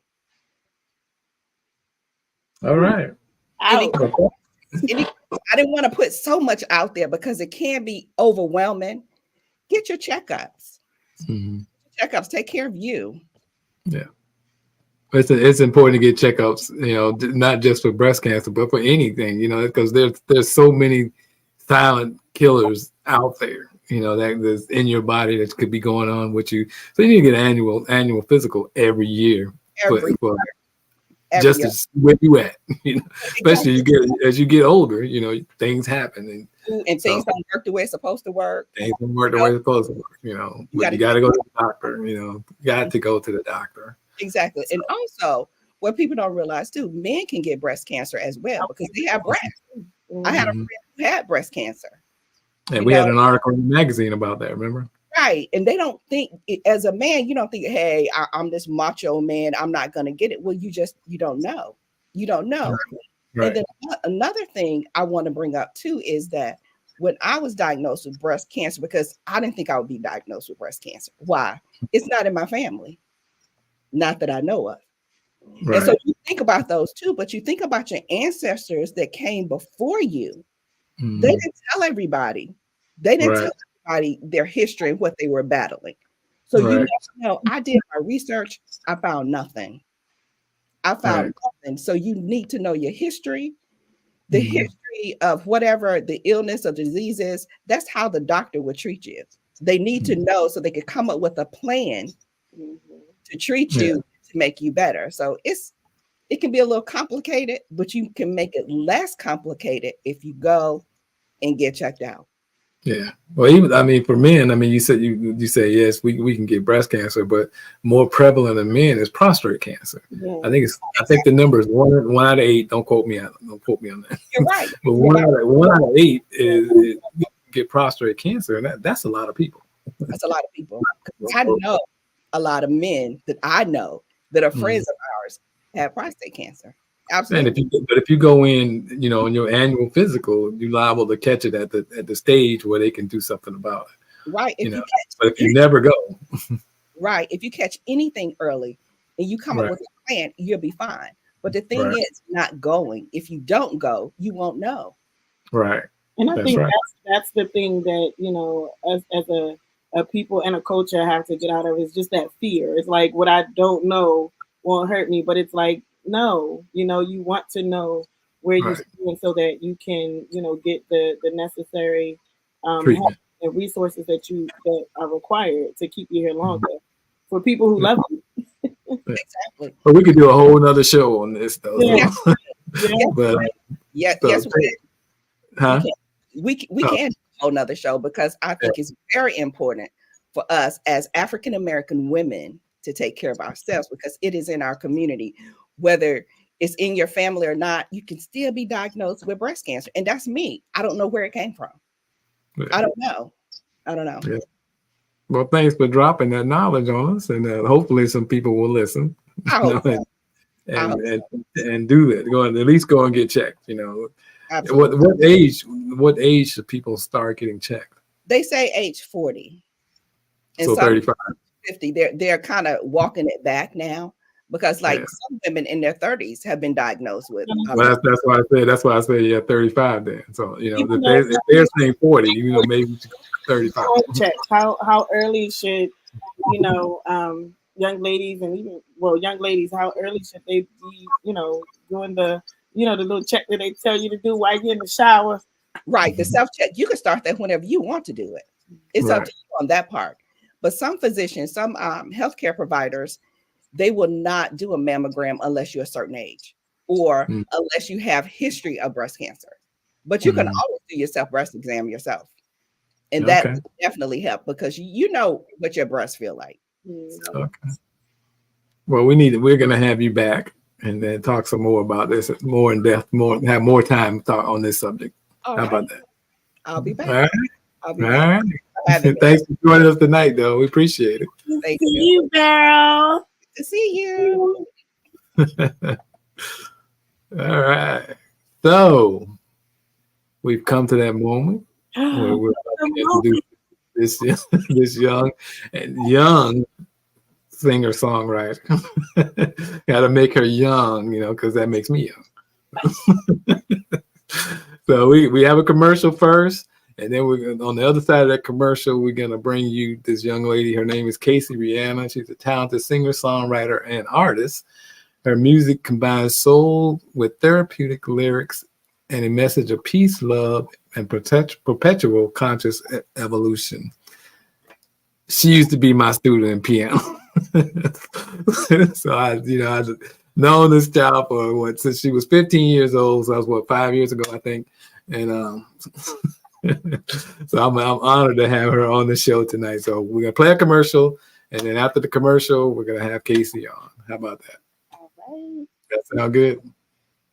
All right. I didn't want to put so much out there because it can be overwhelming. Get your checkups. Mm-hmm. Checkups, take care of you. Yeah. It's important to get checkups, not just for breast cancer, but for anything, because there's so many silent killers out there, that's in your body that could be going on with you. So you need to get annual physical every year. Just as where you at, especially as you get older, things happen and things don't work the way it's supposed to work. Things don't work the way it's supposed to work, But you got to go to the doctor, You got to go to the doctor. Exactly. And also, what people don't realize too, men can get breast cancer as well because they have breast. I had a friend who had breast cancer. And we had an article in the magazine about that, remember? Right. And they don't think, as a man, you don't think, hey, I'm this macho man, I'm not going to get it. Well, you don't know. You don't know. Right. And then another thing I want to bring up too is that when I was diagnosed with breast cancer, because I didn't think I would be diagnosed with breast cancer. Why? It's not in my family. Not that I know of. Right. And so you think about those too, but you think about your ancestors that came before you. Mm. They didn't tell everybody. They didn't tell everybody their history and what they were battling. So you know, I did my research. I found nothing. Nothing. So you need to know your history, the history of whatever the illness or disease is. That's how the doctor would treat you. They need to know so they could come up with a plan to treat you to make you better. So it can be a little complicated, but you can make it less complicated if you go and get checked out. Yeah. Well, for men, you said you say yes, we can get breast cancer, but more prevalent in men is prostate cancer. Yeah. I think the number is one out of 8. Don't quote me on that. You're right. But one out of 8 is get prostate cancer, and that's a lot of people. That's a lot of people. I know a lot of men that I know that are friends of ours have prostate cancer. Absolutely. And if you go in, in your annual physical, you're liable to catch it at the stage where they can do something about it. Right. If you catch, but if you never go, right, if you catch anything early and you come up right, with a plan, you'll be fine. But the thing right, is, not going. If you don't go, you won't know. right. And I That's think right. that's the thing that, as a people and a culture have to get out of is just that fear. It's like what I don't know won't hurt me, but it's like no, you want to know where you Right. stand so that you can, get the necessary help Treatment. and resources that are required to keep you here longer. For people who love you. Exactly. But we could do a whole nother show on this though. Yeah. So, Yeah. but Yes, so, yes, we huh? can. We Oh, can do a whole nother show because I think it's very important for us as African American women to take care of ourselves because it is in our community. Whether it's in your family or not, you can still be diagnosed with breast cancer. And that's me. I don't know where it came from. yeah. I don't know. I don't know. Yeah. Well, thanks for dropping that knowledge on us, and hopefully some people will listen. I hope so. And do that. Go and at least go and get checked. Absolutely. What age should people start getting checked? They say age 40. And So some 35. 50. They're kind of walking it back now because like Yeah. some women in their 30s have been diagnosed with. Well, that's why I said. That's why I said 35 then. So Even if they're saying 40, maybe we should go 35. Check how early should young ladies and even young ladies, how early should they be doing the the little check that they tell you to do while you're in the shower? Right. The self-check, you can start that whenever you want to do it. It's up to you on that part. But some physicians, some healthcare providers, they will not do a mammogram unless you're a certain age or unless you have history of breast cancer. But you can always do your breast exam yourself. And that will definitely help because you know what your breasts feel like. So. Okay. Well, we're going to have you back and then talk some more about this more in depth, have more time to talk on this subject. How about that? I'll be back. All right. I'll be All back. right. Thanks for joining us tonight, though. We appreciate it. Thank See you, Beryl. Good to see you. All right. So we've come to that moment where we're about to introduce this young singer-songwriter. Got to make her young, because that makes me young. So we have a commercial first, and then we're on the other side of that commercial, we're going to bring you this young lady. Her name is Casey Reanna. She's a talented singer, songwriter, and artist. Her music combines soul with therapeutic lyrics and a message of peace, love, and perpetual conscious evolution. She used to be my student in piano. So I've known this child for since she was 15 years old. So that was 5 years ago, I think. And so I'm honored to have her on the show tonight. So we're gonna play a commercial, and then after the commercial, we're gonna have Casey on. How about that? All right. That sound good?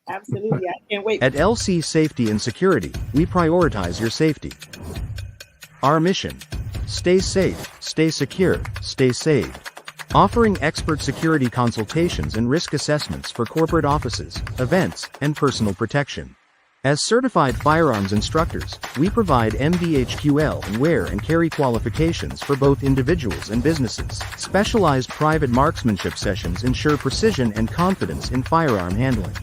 Absolutely. I can't wait. At LC Safety and Security, we prioritize your safety. Our mission: stay safe, stay secure, stay saved. Offering expert security consultations and risk assessments for corporate offices, events, and personal protection. As certified firearms instructors, we provide MDHQL and wear and carry qualifications for both individuals and businesses. Specialized private marksmanship sessions ensure precision and confidence in firearm handling.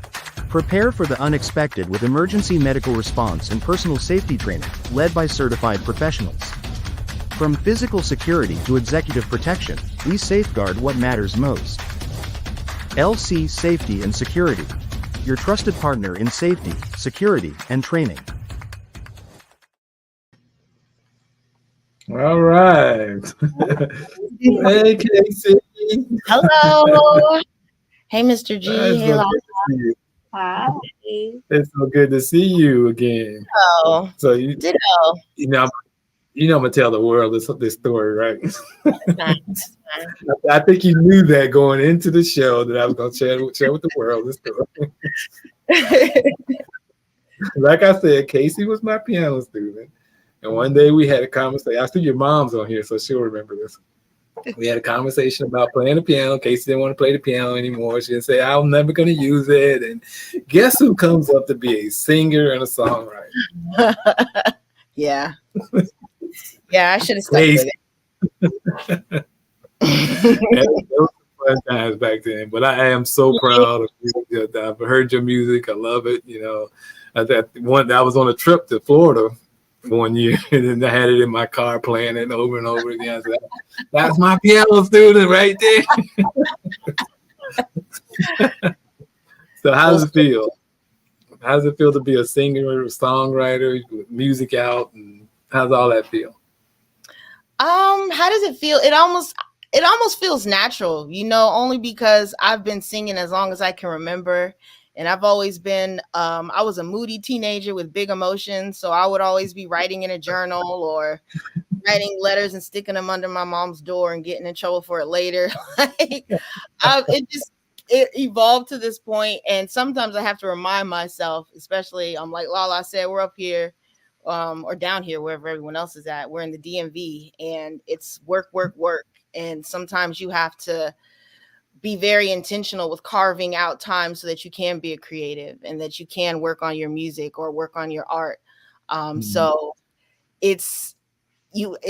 Prepare for the unexpected with emergency medical response and personal safety training, led by certified professionals. From physical security to executive protection, we safeguard what matters most. LC Safety and Security, your trusted partner in safety, security, and training. All right. Hey, Casey. Hello. Hey, Mr. G. It's Hey, so Lyfe. good to see you. Hi. It's so good to see you again. Oh, So ditto. I'm gonna tell the world this story, right? Nice. I think you knew that going into the show that I was gonna share with the world this story. Like I said, Casey was my piano student, and one day we had a conversation. I see your mom's on here, so she'll remember this. We had a conversation about playing the piano. Casey didn't want to play the piano anymore. She didn't say, I'm never going to use it. And guess who comes up to be a singer and a songwriter? Yeah. Yeah, I should have stuck with it. Those were fun times back then. But I am so proud of you. I've heard your music. I love it. You know, I was on a trip to Florida one year, and then I had it in my car playing it over and over again. So that's my piano student right there. So how does it feel? How does it feel to be a singer, a songwriter, with music out, and how's all that feel? How does it feel? It almost feels natural, you know, only because I've been singing as long as I can remember. And I've always been, I was a moody teenager with big emotions. So I would always be writing in a journal or writing letters and sticking them under my mom's door and getting in trouble for it later. Like, it evolved to this point. And sometimes I have to remind myself, especially, like Lala said, we're up here or down here, wherever everyone else is at. We're in the DMV and it's work, work, work. And sometimes you have to be very intentional with carving out time so that you can be a creative and that you can work on your music or work on your art. So it's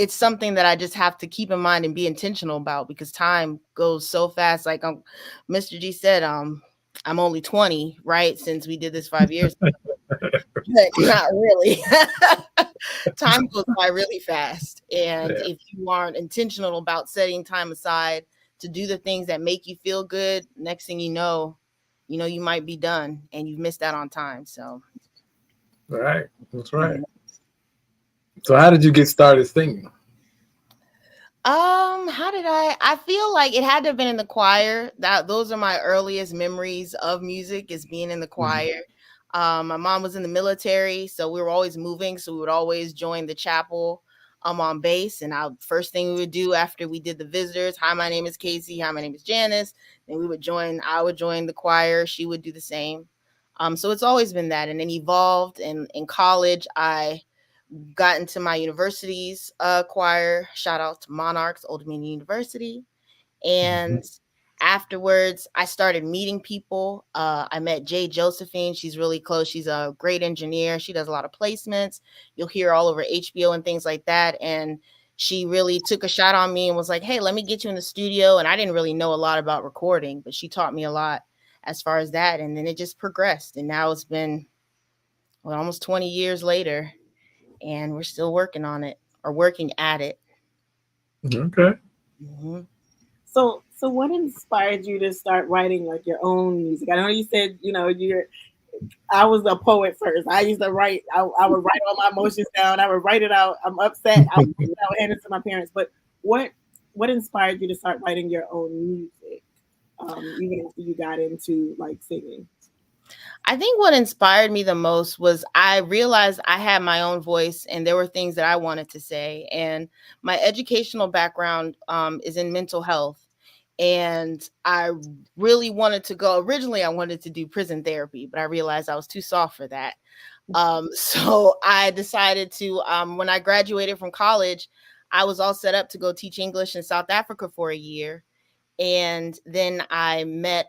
something that I just have to keep in mind and be intentional about, because time goes so fast. Like Mr. G said, I'm only 20, right? Since we did this 5 years ago. But not really. Time goes by really fast. And if you aren't intentional about setting time aside to do the things that make you feel good, next thing you know, you might be done and you've missed out on time. So. Right. That's right. So how did you get started singing? How did I feel like it had to have been in the choir. Those are my earliest memories of music, is being in the choir. My mom was in the military, so we were always moving. So we would always join the chapel on base. And first thing we would do after we did the visitors, hi, my name is Casey. Hi, my name is Janice. And I would join the choir. She would do the same. So it's always been that. And then evolved. And in college, I got into my university's choir. Shout out to Monarchs, Old Dominion University. And afterwards, I started meeting people. I met Jay Josephine. She's really close. She's a great engineer. She does a lot of placements. You'll hear all over HBO and things like that. And she really took a shot on me and was like, hey, let me get you in the studio. And I didn't really know a lot about recording, but she taught me a lot as far as that. And then it just progressed. And now it's been almost 20 years later, and we're still working on it, or working at it. Okay. So what inspired you to start writing like your own music? I know you said, I was a poet first. I used to write. I would write all my emotions down. I would write it out. I'm upset. I would hand it to my parents. But what inspired you to start writing your own music, even after you got into like singing? I think what inspired me the most was I realized I had my own voice and there were things that I wanted to say. And my educational background is in mental health. And I really wanted to go. Originally, I wanted to do prison therapy, but I realized I was too soft for that. So I decided to, when I graduated from college, I was all set up to go teach English in South Africa for a year. And then I met,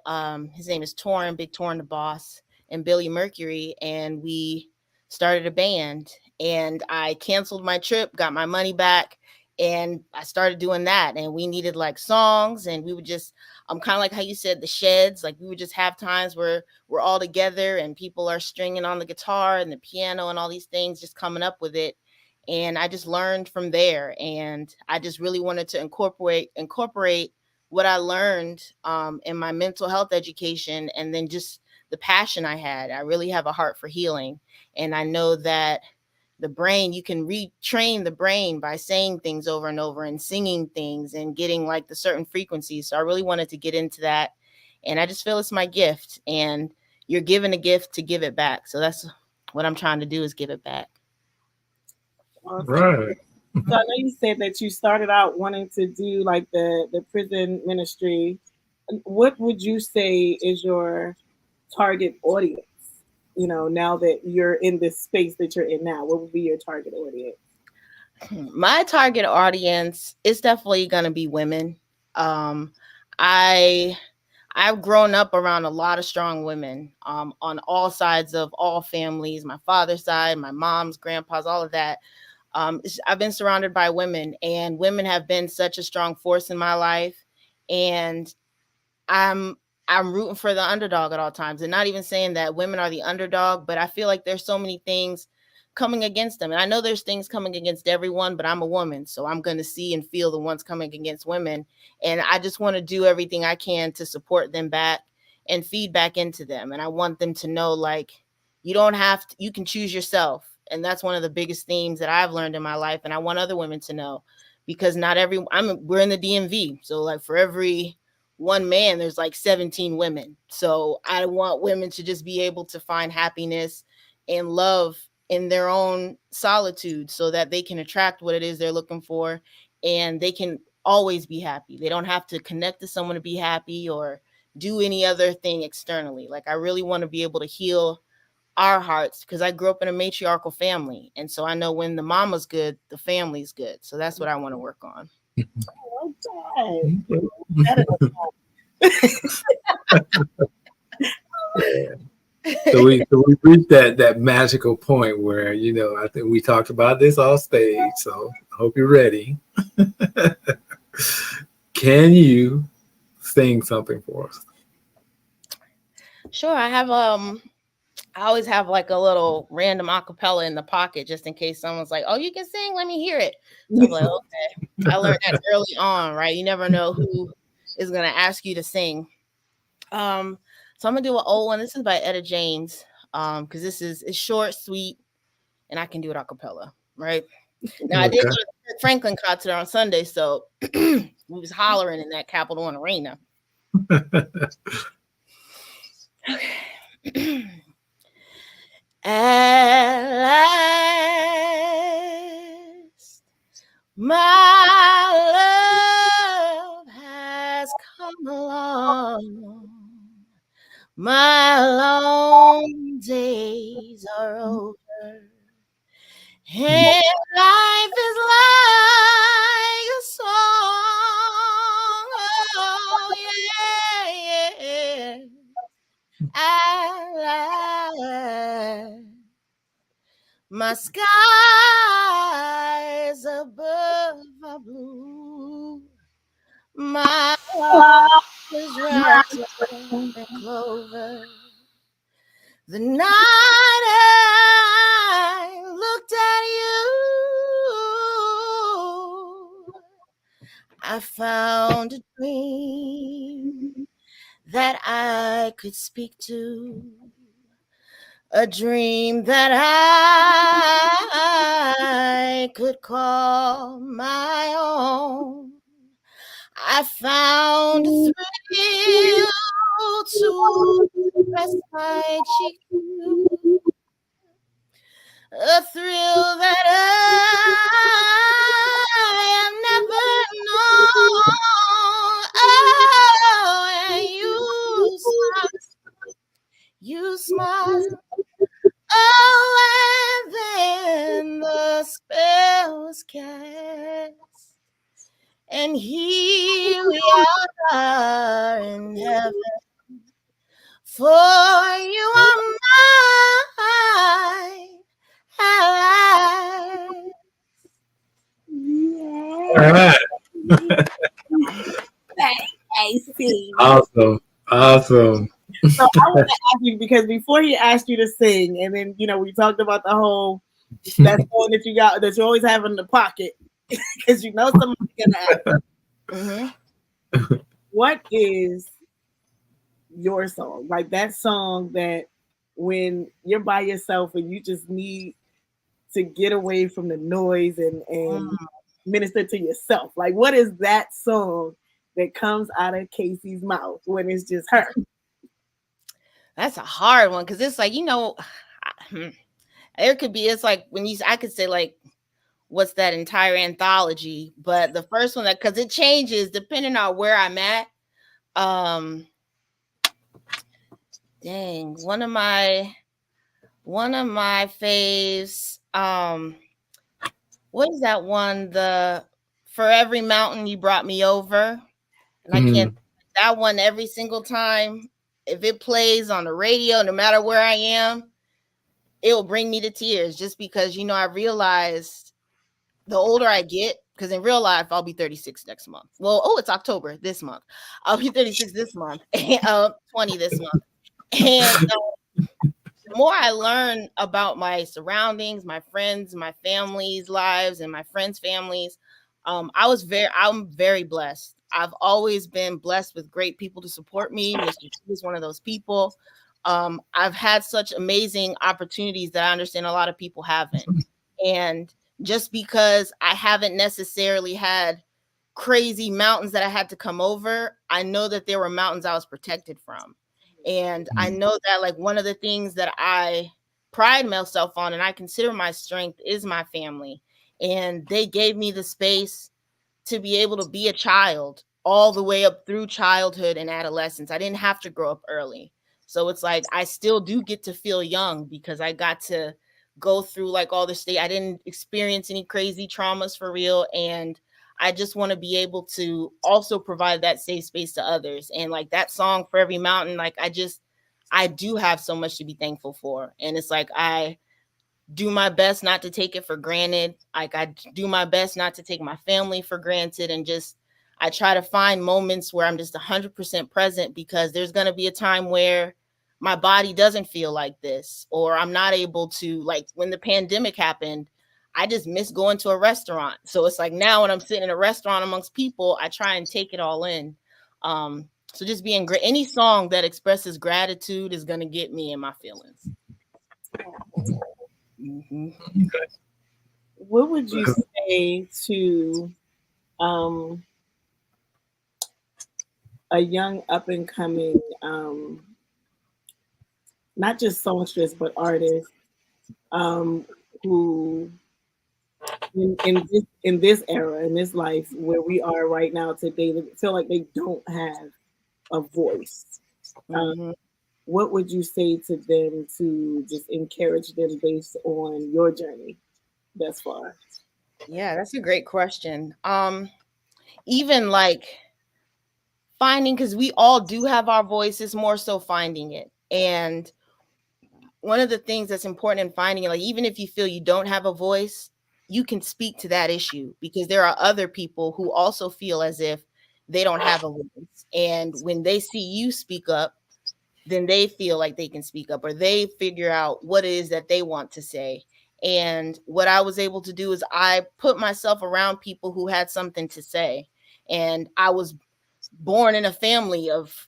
his name is Big Torin the Boss, and Billy Mercury, and we started a band. And I canceled my trip, got my money back, and I started doing that. And we needed like songs, and we would just, kind of like how you said, the sheds, like we would just have times where we're all together and people are stringing on the guitar and the piano and all these things, just coming up with it. And I just learned from there. And I just really wanted to incorporate what I learned in my mental health education, and then just the passion I had. I really have a heart for healing. And I know that the brain, you can retrain the brain by saying things over and over and singing things and getting like the certain frequencies. So I really wanted to get into that. And I just feel it's my gift, and you're given a gift to give it back. So that's what I'm trying to do, is give it back. Awesome. Right. So I know you said that you started out wanting to do like the prison ministry. What would you say is your target audience? Now that you're in this space that you're in now, what would be your target audience? My target audience is definitely going to be women. I've grown up around a lot of strong women on all sides of all families, my father's side, my mom's, grandpa's, all of that. I've been surrounded by women, and women have been such a strong force in my life. And I'm rooting for the underdog at all times, and not even saying that women are the underdog, but I feel like there's so many things coming against them. And I know there's things coming against everyone, but I'm a woman, so I'm going to see and feel the ones coming against women. And I just want to do everything I can to support them back and feed back into them. And I want them to know, like, you don't have to, you can choose yourself. And that's one of the biggest themes that I've learned in my life. And I want other women to know, because not every, we're in the DMV. So like for every one man, there's like 17 women. So I want women to just be able to find happiness and love in their own solitude, so that they can attract what it is they're looking for, and they can always be happy. They don't have to connect to someone to be happy or do any other thing externally. Like, I really want to be able to heal our hearts, because I grew up in a matriarchal family. And so I know when the mama's good, the family's good. So that's what I want to work on. So we reached that magical point where, you know, I think we talked about this off stage. So I hope you're ready. Can you sing something for us? Sure. I always have like a little random acapella in the pocket, just in case someone's like, "Oh, you can sing, let me hear it." So I'm like, okay. I learned that early on, right? You never know who is gonna ask you to sing. So I'm gonna do an old one. This is by Etta James. Because it's short, sweet, and I can do it a cappella, right? Now I did go to the Kirk Franklin concert on Sunday, so we was hollering in that Capital One arena. Okay. At last, my love has come along. My long days are over, and life is like a song. Oh, yeah, yeah. At last, my skies above are blue. My heart is wrapped in clover. The night I looked at you, I found a dream that I could speak to, a dream that I could call my own. I found a thrill to press my cheek to, a thrill that I have never known. Oh, and you smile. Oh, and then the spell was cast, and here we are in heaven. For you are mine alive. All right. Awesome. So I want to ask you, because before he asked you to sing, and then, you know, we talked about the whole that song that you got, that you always have in the pocket, because you know somebody's gonna ask. Mm-hmm. What is your song? Like that song that when you're by yourself and you just need to get away from the noise and minister to yourself. Like, what is that song that comes out of Casey's mouth when it's just her? That's a hard one, because it's like, you know, there could be, it's like when I could say like, what's that entire anthology, but the first one, that, because it changes depending on where I'm at. Dang, one of my faves. What is that one? The For Every Mountain You Brought Me Over, and I can't. That one, every single time, if it plays on the radio, no matter where I am, it will bring me to tears, just because, you know, I realized the older I get, because in real life, I'll be 36 next month. Well, it's October this month. I'll be 36 this month, and 20 this month. And the more I learn about my surroundings, my friends, my family's lives, and my friends' families, I'm very blessed. I've always been blessed with great people to support me. Mr. T is one of those people. I've had such amazing opportunities that I understand a lot of people haven't. And just because I haven't necessarily had crazy mountains that I had to come over, I know that there were mountains I was protected from. And I know that like one of the things that I pride myself on and I consider my strength is my family. And they gave me the space to be able to be a child all the way up through childhood and adolescence. I didn't have to grow up early. So it's like I still do get to feel young because I got to go through like all the state. I didn't experience any crazy traumas for real. And I just want to be able to also provide that safe space to others. And like that song, For Every Mountain, like I do have so much to be thankful for. And it's like I do my best not to take it for granted. Like I do my best not to take my family for granted, and just I try to find moments where I'm just 100% present, because there's going to be a time where my body doesn't feel like this, or I'm not able to, like when the pandemic happened, I just miss going to a restaurant. So it's like now when I'm sitting in a restaurant amongst people, I try and take it all in. So just being great. Any song that expresses gratitude is going to get me in my feelings. Mm-hmm. What would you say to a young up and coming, not just songstress, but artist who in this era, in this life where we are right now today, they feel like they don't have a voice? Mm-hmm. What would you say to them to just encourage them based on your journey thus far? Yeah, that's a great question. Even like finding, because we all do have our voices, more so finding it. And one of the things that's important in finding it, like even if you feel you don't have a voice, you can speak to that issue, because there are other people who also feel as if they don't have a voice. And when they see you speak up, then they feel like they can speak up, or they figure out what it is that they want to say. And what I was able to do is I put myself around people who had something to say. And I was born in a family of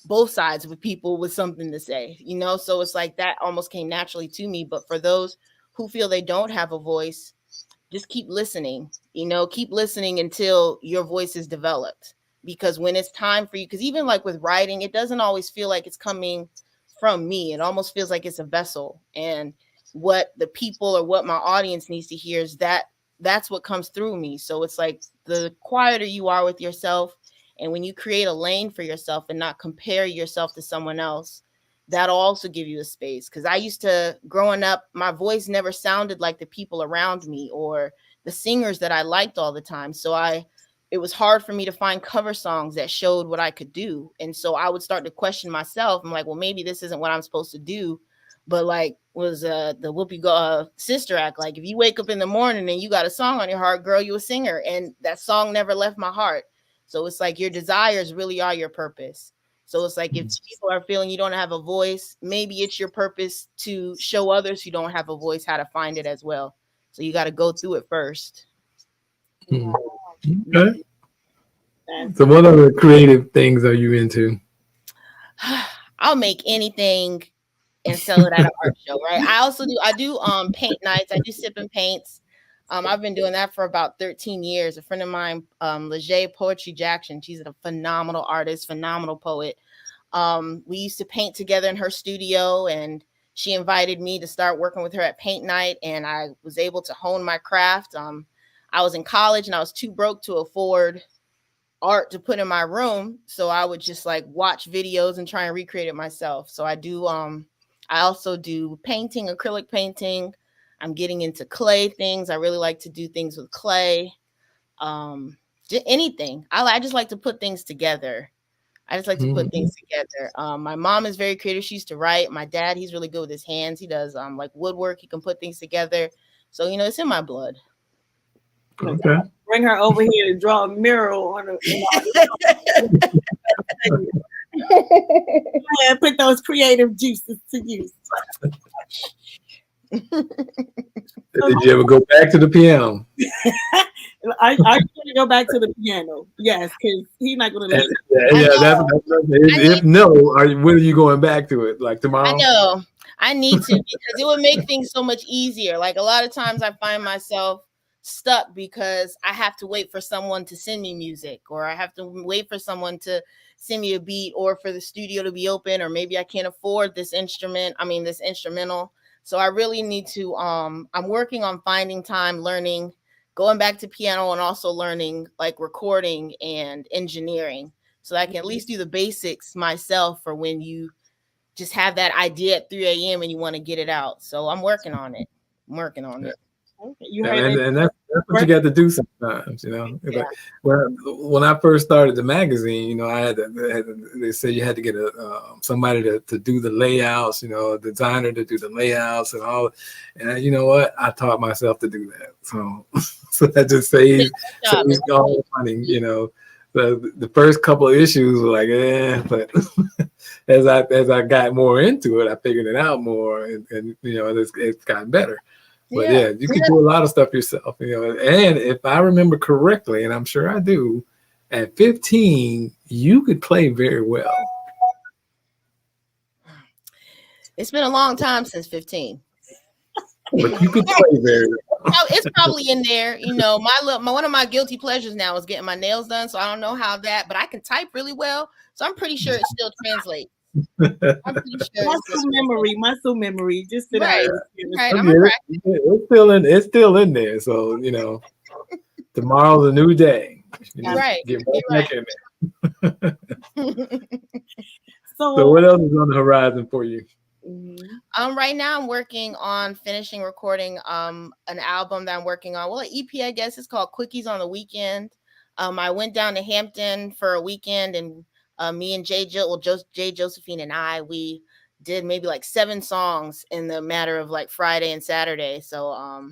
both sides with people with something to say, so it's like that almost came naturally to me. But for those who feel they don't have a voice, just keep listening, keep listening until your voice is developed. Because when it's time for you, because even like with writing, it doesn't always feel like it's coming from me. It almost feels like it's a vessel. And what the people or what my audience needs to hear is that's what comes through me. So it's like the quieter you are with yourself, and when you create a lane for yourself and not compare yourself to someone else, that'll also give you a space. Because I used to, growing up, my voice never sounded like the people around me or the singers that I liked all the time. So it was hard for me to find cover songs that showed what I could do. And so I would start to question myself. I'm like, well, maybe this isn't what I'm supposed to do. But like was the Whoopi Sister Act, like if you wake up in the morning and you got a song on your heart, girl, you a singer. And that song never left my heart. So it's like your desires really are your purpose. So it's like if people are feeling you don't have a voice, maybe it's your purpose to show others who don't have a voice how to find it as well. So you got to go through it first. Okay. So what other creative things are you into? I'll make anything and sell it at an art show, right? I do paint nights. I do sip and paints. I've been doing that for about 13 years. A friend of mine, Leger Poetry Jackson, she's a phenomenal artist, phenomenal poet. We used to paint together in her studio, and she invited me to start working with her at paint night, and I was able to hone my craft. I was in college and I was too broke to afford art to put in my room, so I would just like watch videos and try and recreate it myself. So I do I also do painting, acrylic painting. I'm getting into clay things. I really like to do things with clay. Anything. I just like to put things together. My mom is very creative. She used to write. My dad, he's really good with his hands. He does like woodwork. He can put things together. So, it's in my blood. Okay. Bring her over here to draw a mural on and put those creative juices to use. Did you ever go back to the piano? I going to go back to the piano. Yes, because he's not going to let if no, when are you going back to it? Like tomorrow? I know. I need to, because it would make things so much easier. Like a lot of times I find myself stuck because I have to wait for someone to send me music, or I have to wait for someone to send me a beat, or for the studio to be open, or maybe I can't afford this instrumental. So I really need to, I'm working on finding time, learning, going back to piano, and also learning like recording and engineering, so that I can at least do the basics myself for when you just have that idea at 3 a.m. and you want to get it out. So I'm working on it. And that's what you got to do sometimes, you know. Yeah. When I first started the magazine, you know, they said you had to get somebody to do the layouts, you know, a designer to do the layouts and all. And you know what? I taught myself to do that. So that just saves all the money, you know. The first couple of issues were like, but as I got more into it, I figured it out more, and you know, it's gotten better. But yeah, you can do a lot of stuff yourself, you know. And if I remember correctly, and I'm sure I do, at 15, you could play very well. It's been a long time since 15. But you could play very well. It's probably in there, you know. One of my guilty pleasures now is getting my nails done, so I don't know how that, but I can type really well, so I'm pretty sure it still translates. I'm pretty sure muscle memory, just to right. It's still in there, so you know, tomorrow's a new day. Get back in there. So what else is on the horizon for you? Right now I'm working on finishing recording an album that I'm working on. Well, an EP, I guess. It's called Quickies on the Weekend. I went down to Hampton for a weekend, and me and Jay Josephine and we did maybe like 7 songs in the matter of like Friday and Saturday. So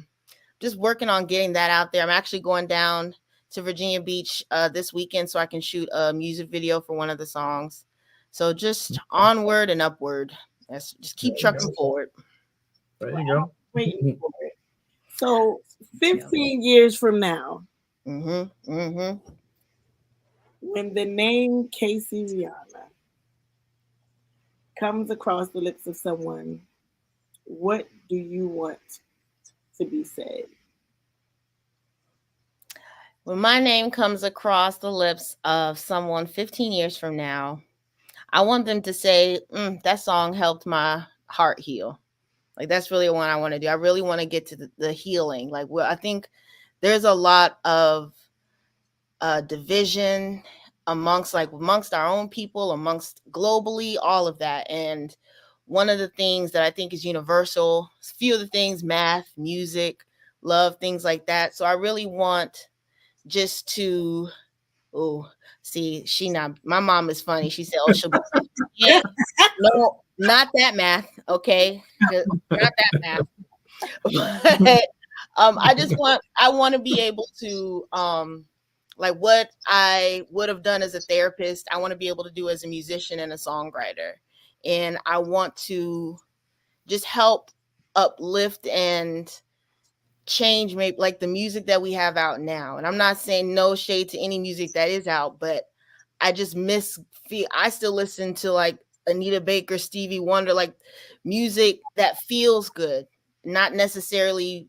just working on getting that out there. I'm actually going down to Virginia Beach this weekend so I can shoot a music video for one of the songs. So just onward and upward. Just keep trucking forward. There you go. Waiting for it. So 15 years from now, when the name Casey Reanna comes across the lips of someone, what do you want to be said? When my name comes across the lips of someone 15 years from now, I want them to say, that song helped my heart heal. Like, that's really what I want to do. I really want to get to the healing. Like, I think there's a lot of division amongst our own people, amongst globally, all of that. And one of the things that I think is universal, a few of the things, math, music, love, things like that. So I really want just to, my mom is funny. She said, she'll be, no, not that math. Okay. Not that math. But I want to be able to, like what I would have done as a therapist, I want to be able to do as a musician and a songwriter. And I want to just help uplift and change maybe like the music that we have out now. And I'm not saying no shade to any music that is out, but I just I still listen to like Anita Baker, Stevie Wonder, like music that feels good, not necessarily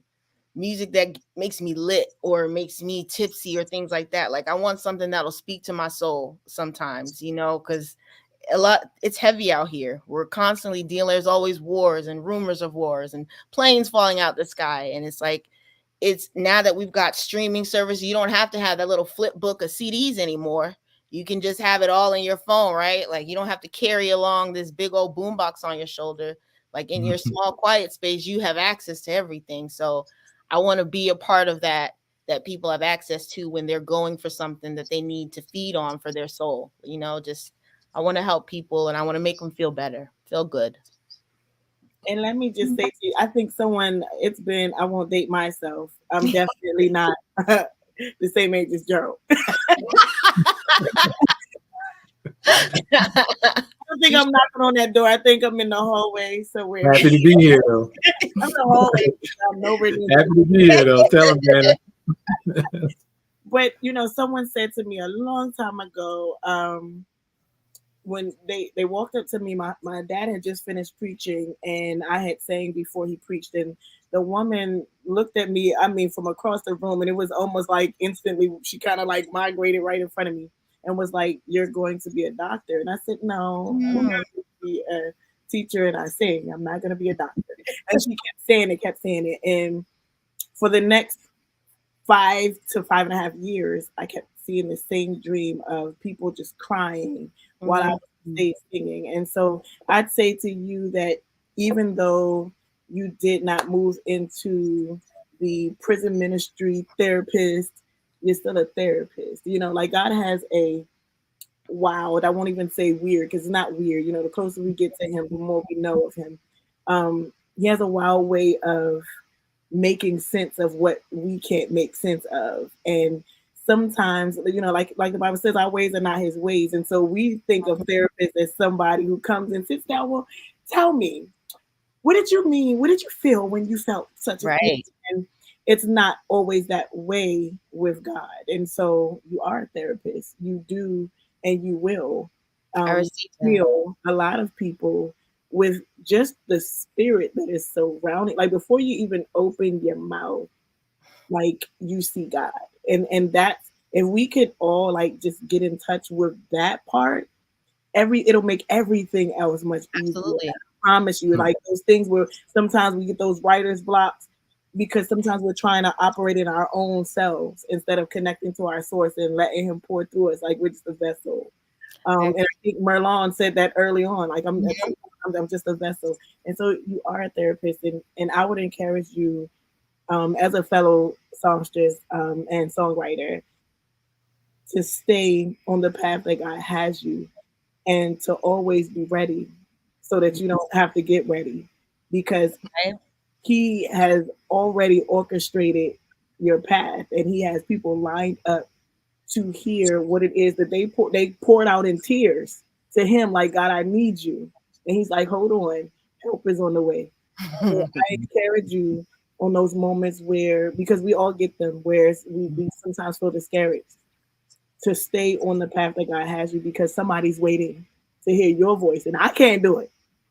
music that makes me lit or makes me tipsy or things like that. Like I want something that'll speak to my soul sometimes, you know, because it's heavy out here. We're constantly dealing. There's always wars and rumors of wars and planes falling out the sky. And it's like, it's now that we've got streaming service, you don't have to have that little flip book of CDs anymore. You can just have it all in your phone, right? Like you don't have to carry along this big old boombox on your shoulder. Like in your small, quiet space, you have access to everything. So I want to be a part of that people have access to when they're going for something that they need to feed on for their soul. You know, just I want to help people and I want to make them feel better, feel good. And let me just say to you, I think I won't date myself. I'm definitely not the same age as Gerald. I don't think I'm knocking on that door. I think I'm in the hallway somewhere. Happy to be here, though. I'm in the hallway. I'm nowhere near. Happy to be here, though. Tell him, Brandon. But someone said to me a long time ago, when they walked up to me, my dad had just finished preaching, and I had sang before he preached, and the woman looked at me, from across the room, and it was almost like instantly she kind of like migrated right in front of me and was like, "You're going to be a doctor." And I said, "No, I'm going to be a teacher and I sing. I'm not going to be a doctor." And she kept saying it. And for the next 5 to 5.5 years, I kept seeing the same dream of people just crying while I was singing. And so I'd say to you that even though you did not move into the prison ministry therapist, you're still a therapist. Like God has I won't even say weird, because it's not weird. The closer we get to him, the more we know of him. He has a wild way of making sense of what we can't make sense of. And sometimes, like the Bible says, our ways are not his ways. And so we think of therapists as somebody who comes and sits down. Well, tell me, what did you mean? What did you feel when you felt such a thing? And it's not always that way with God. And so you are a therapist. You do and you will heal a lot of people with just the spirit that is surrounding. Like before you even open your mouth, like you see God. And that's, if we could all like just get in touch with that part, it'll make everything else much easier. Absolutely. I promise you. Like those things where sometimes we get those writer's blocks because sometimes we're trying to operate in our own selves instead of connecting to our source and letting him pour through us, like we're just a vessel. And I think Merlon said that early on, like I'm just a vessel. And so you are a therapist, and I would encourage you as a fellow songstress and songwriter to stay on the path that God has you, and to always be ready so that you don't have to get ready, because he has already orchestrated your path, and he has people lined up to hear what it is that they poured out in tears to him, like, God, I need you. And he's like, hold on, help is on the way. So I encourage you on those moments where, because we all get them, where we sometimes feel discouraged, to stay on the path that God has you, because somebody's waiting to hear your voice, and I can't do it.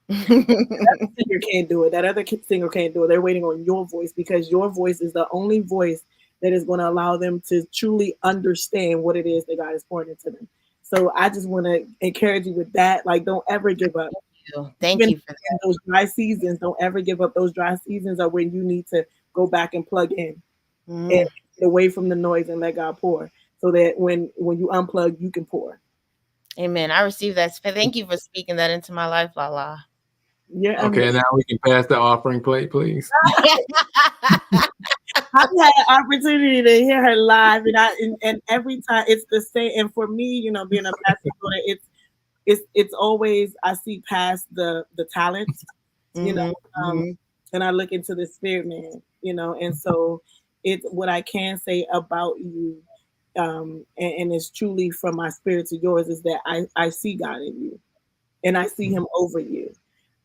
That singer can't do it. That other singer can't do it. They're waiting on your voice, because your voice is the only voice that is going to allow them to truly understand what it is that God is pouring into them. So I just want to encourage you with that. Like, don't ever give up. Thank you for that. Those dry seasons, don't ever give up. Those dry seasons are when you need to go back and plug in and get away from the noise and let God pour, so that when you unplug, you can pour. Amen. I received that. Thank you for speaking that into my life, Lala. Yeah. Okay, now we can pass the offering plate, please. I've had an opportunity to hear her live, and every time it's the same. And for me, being a pastor, it's always, I see past the talents, and I look into the spirit, man, and so it's what I can say about you, and it's truly from my spirit to yours, is that I see God in you, and I see him over you.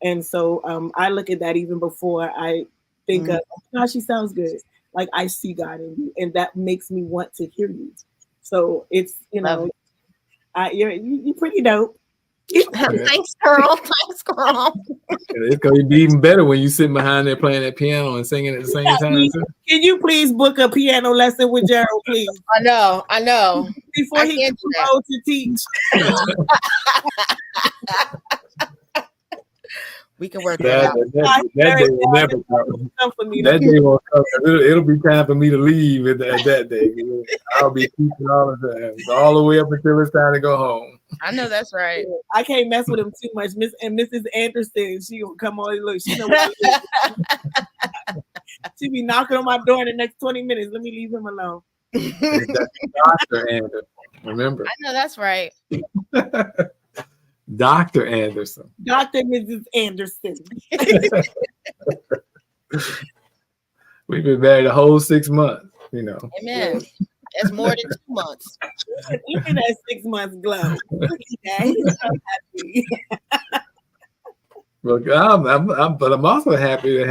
And so I look at that even before I think of, oh gosh, she sounds good. Like, I see God in you, and that makes me want to hear you. So it's, you're pretty dope. Thanks, girl. Thanks, girl. It's going to be even better when you sit behind there playing that piano and singing at the same time. Can you please book a piano lesson with Gerald, please? I know. Before he can go to teach. We can work that out. That day will never come. That day won't come. It'll be time for me to leave at that day. I'll be teaching all the time, all the way up until it's time to go home. I know that's right. I can't mess with him too much. Mrs. Anderson, she will come on and look. She know what I do. She be knocking on my door in the next 20 minutes. Let me leave him alone. That's Dr. Anderson. Remember. I know that's right. Dr. Anderson. Dr. Mrs. Anderson. We've been married a whole 6 months, you know. Amen. That's more than 2 months. Look at that 6 months glow. Look at that. He's so happy. Look, but I'm also happy to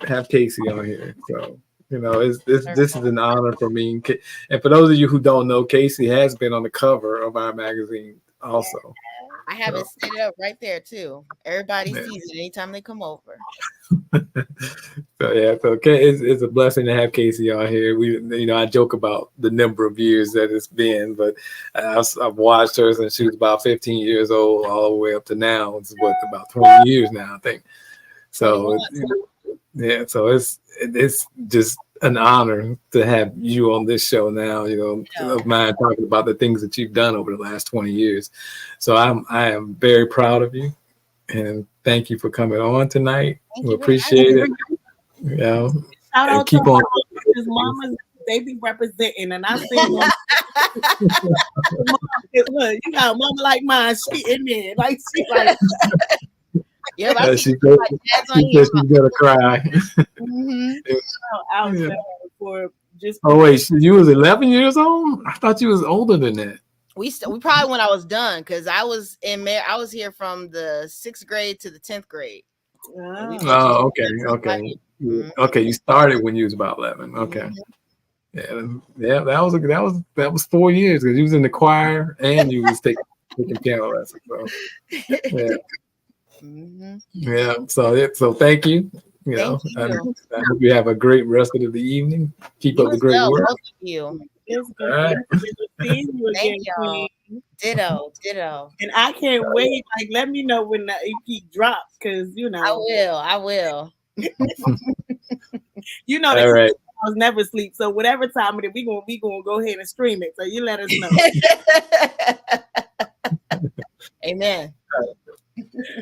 have Casey on here. So, you know, this is an honor for me. And for those of you who don't know, Casey has been on the cover of our magazine also. I have it set up right there too. Everybody sees it anytime they come over. So yeah, so it's a blessing to have Casey on here. I joke about the number of years that it's been, but I've watched her since she was about 15 years old, all the way up to now. It's about 20 years now, I think. So so it's just an honor to have you on this show now. You know, of mine talking about the things that you've done over the last 20 years. So I am very proud of you. And thank you for coming on tonight. We appreciate it. You know, shout out keep to on. His mamas, they be representing, and I see mama, look, you got a mama like mine. She in there, like she like. Yeah, I She's gonna cry. Out there for just. Oh wait, you was 11 years old? I thought you was older than that. We probably when I was done, because I was here from the 6th grade to the 10th grade. Oh, okay. Mm-hmm. Okay, you started when you was about 11. Okay. Mm-hmm. Yeah, that was 4 years because you was in the choir and you was taking piano lessons. So yeah. Mm-hmm. Yeah. So thank you. You know, I hope you have a great rest of the evening. Keep up the great work. Both of you. It's good. Right. Seeing you again, Queen. Ditto. And I can't wait. Like, let me know when the EP drops, because you know. I will. You know that right. I was never sleep. So whatever time it is, we gonna go ahead and stream it. So you let us know. Amen.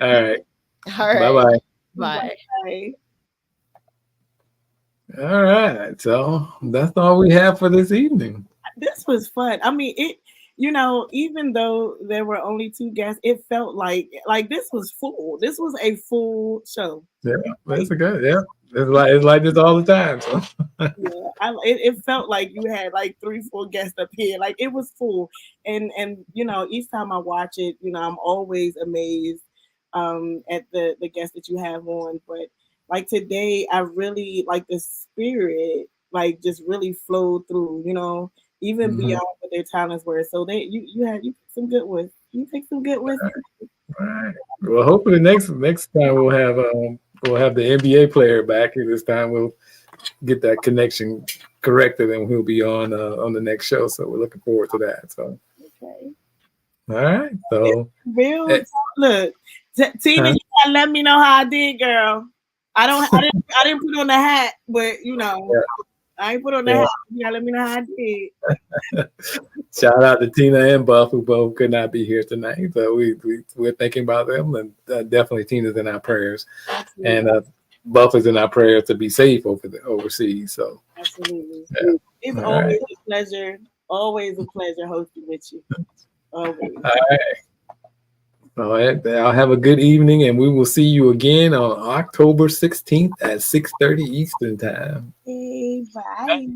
All right. Bye-bye. Bye. All right. So that's all we have for this evening. This was fun. I mean, even though there were only 2 guests, it felt like this was full. This was a full show. Yeah, that's good. Yeah. It's like this all the time. So. Yeah, it felt like you had like 3-4 guests up here. Like it was full. And each time I watch it, I'm always amazed at the guests that you have on. But like today, I really like the spirit, like just really flowed through, even beyond what their talents were. So you picked some good ones. You picked some good ones. All right. Well, hopefully next time we'll have the NBA player back. And this time we'll get that connection corrected, and he'll be on the next show. So we're looking forward to that. So okay. All right. So look, Tina, you gotta let me know how I did, girl. I didn't put on the hat, but I ain't put on the hat. You gotta let me know how I did. Shout out to Tina and Buff, who both could not be here tonight. So we're thinking about them, and definitely Tina's in our prayers. Absolutely. And Buff is in our prayers to be safe overseas. So absolutely, it's always a pleasure. Always a pleasure hosting with you. Always. All right. I'll have a good evening, and we will see you again on October 16th at 6:30 Eastern Time. Hey, bye.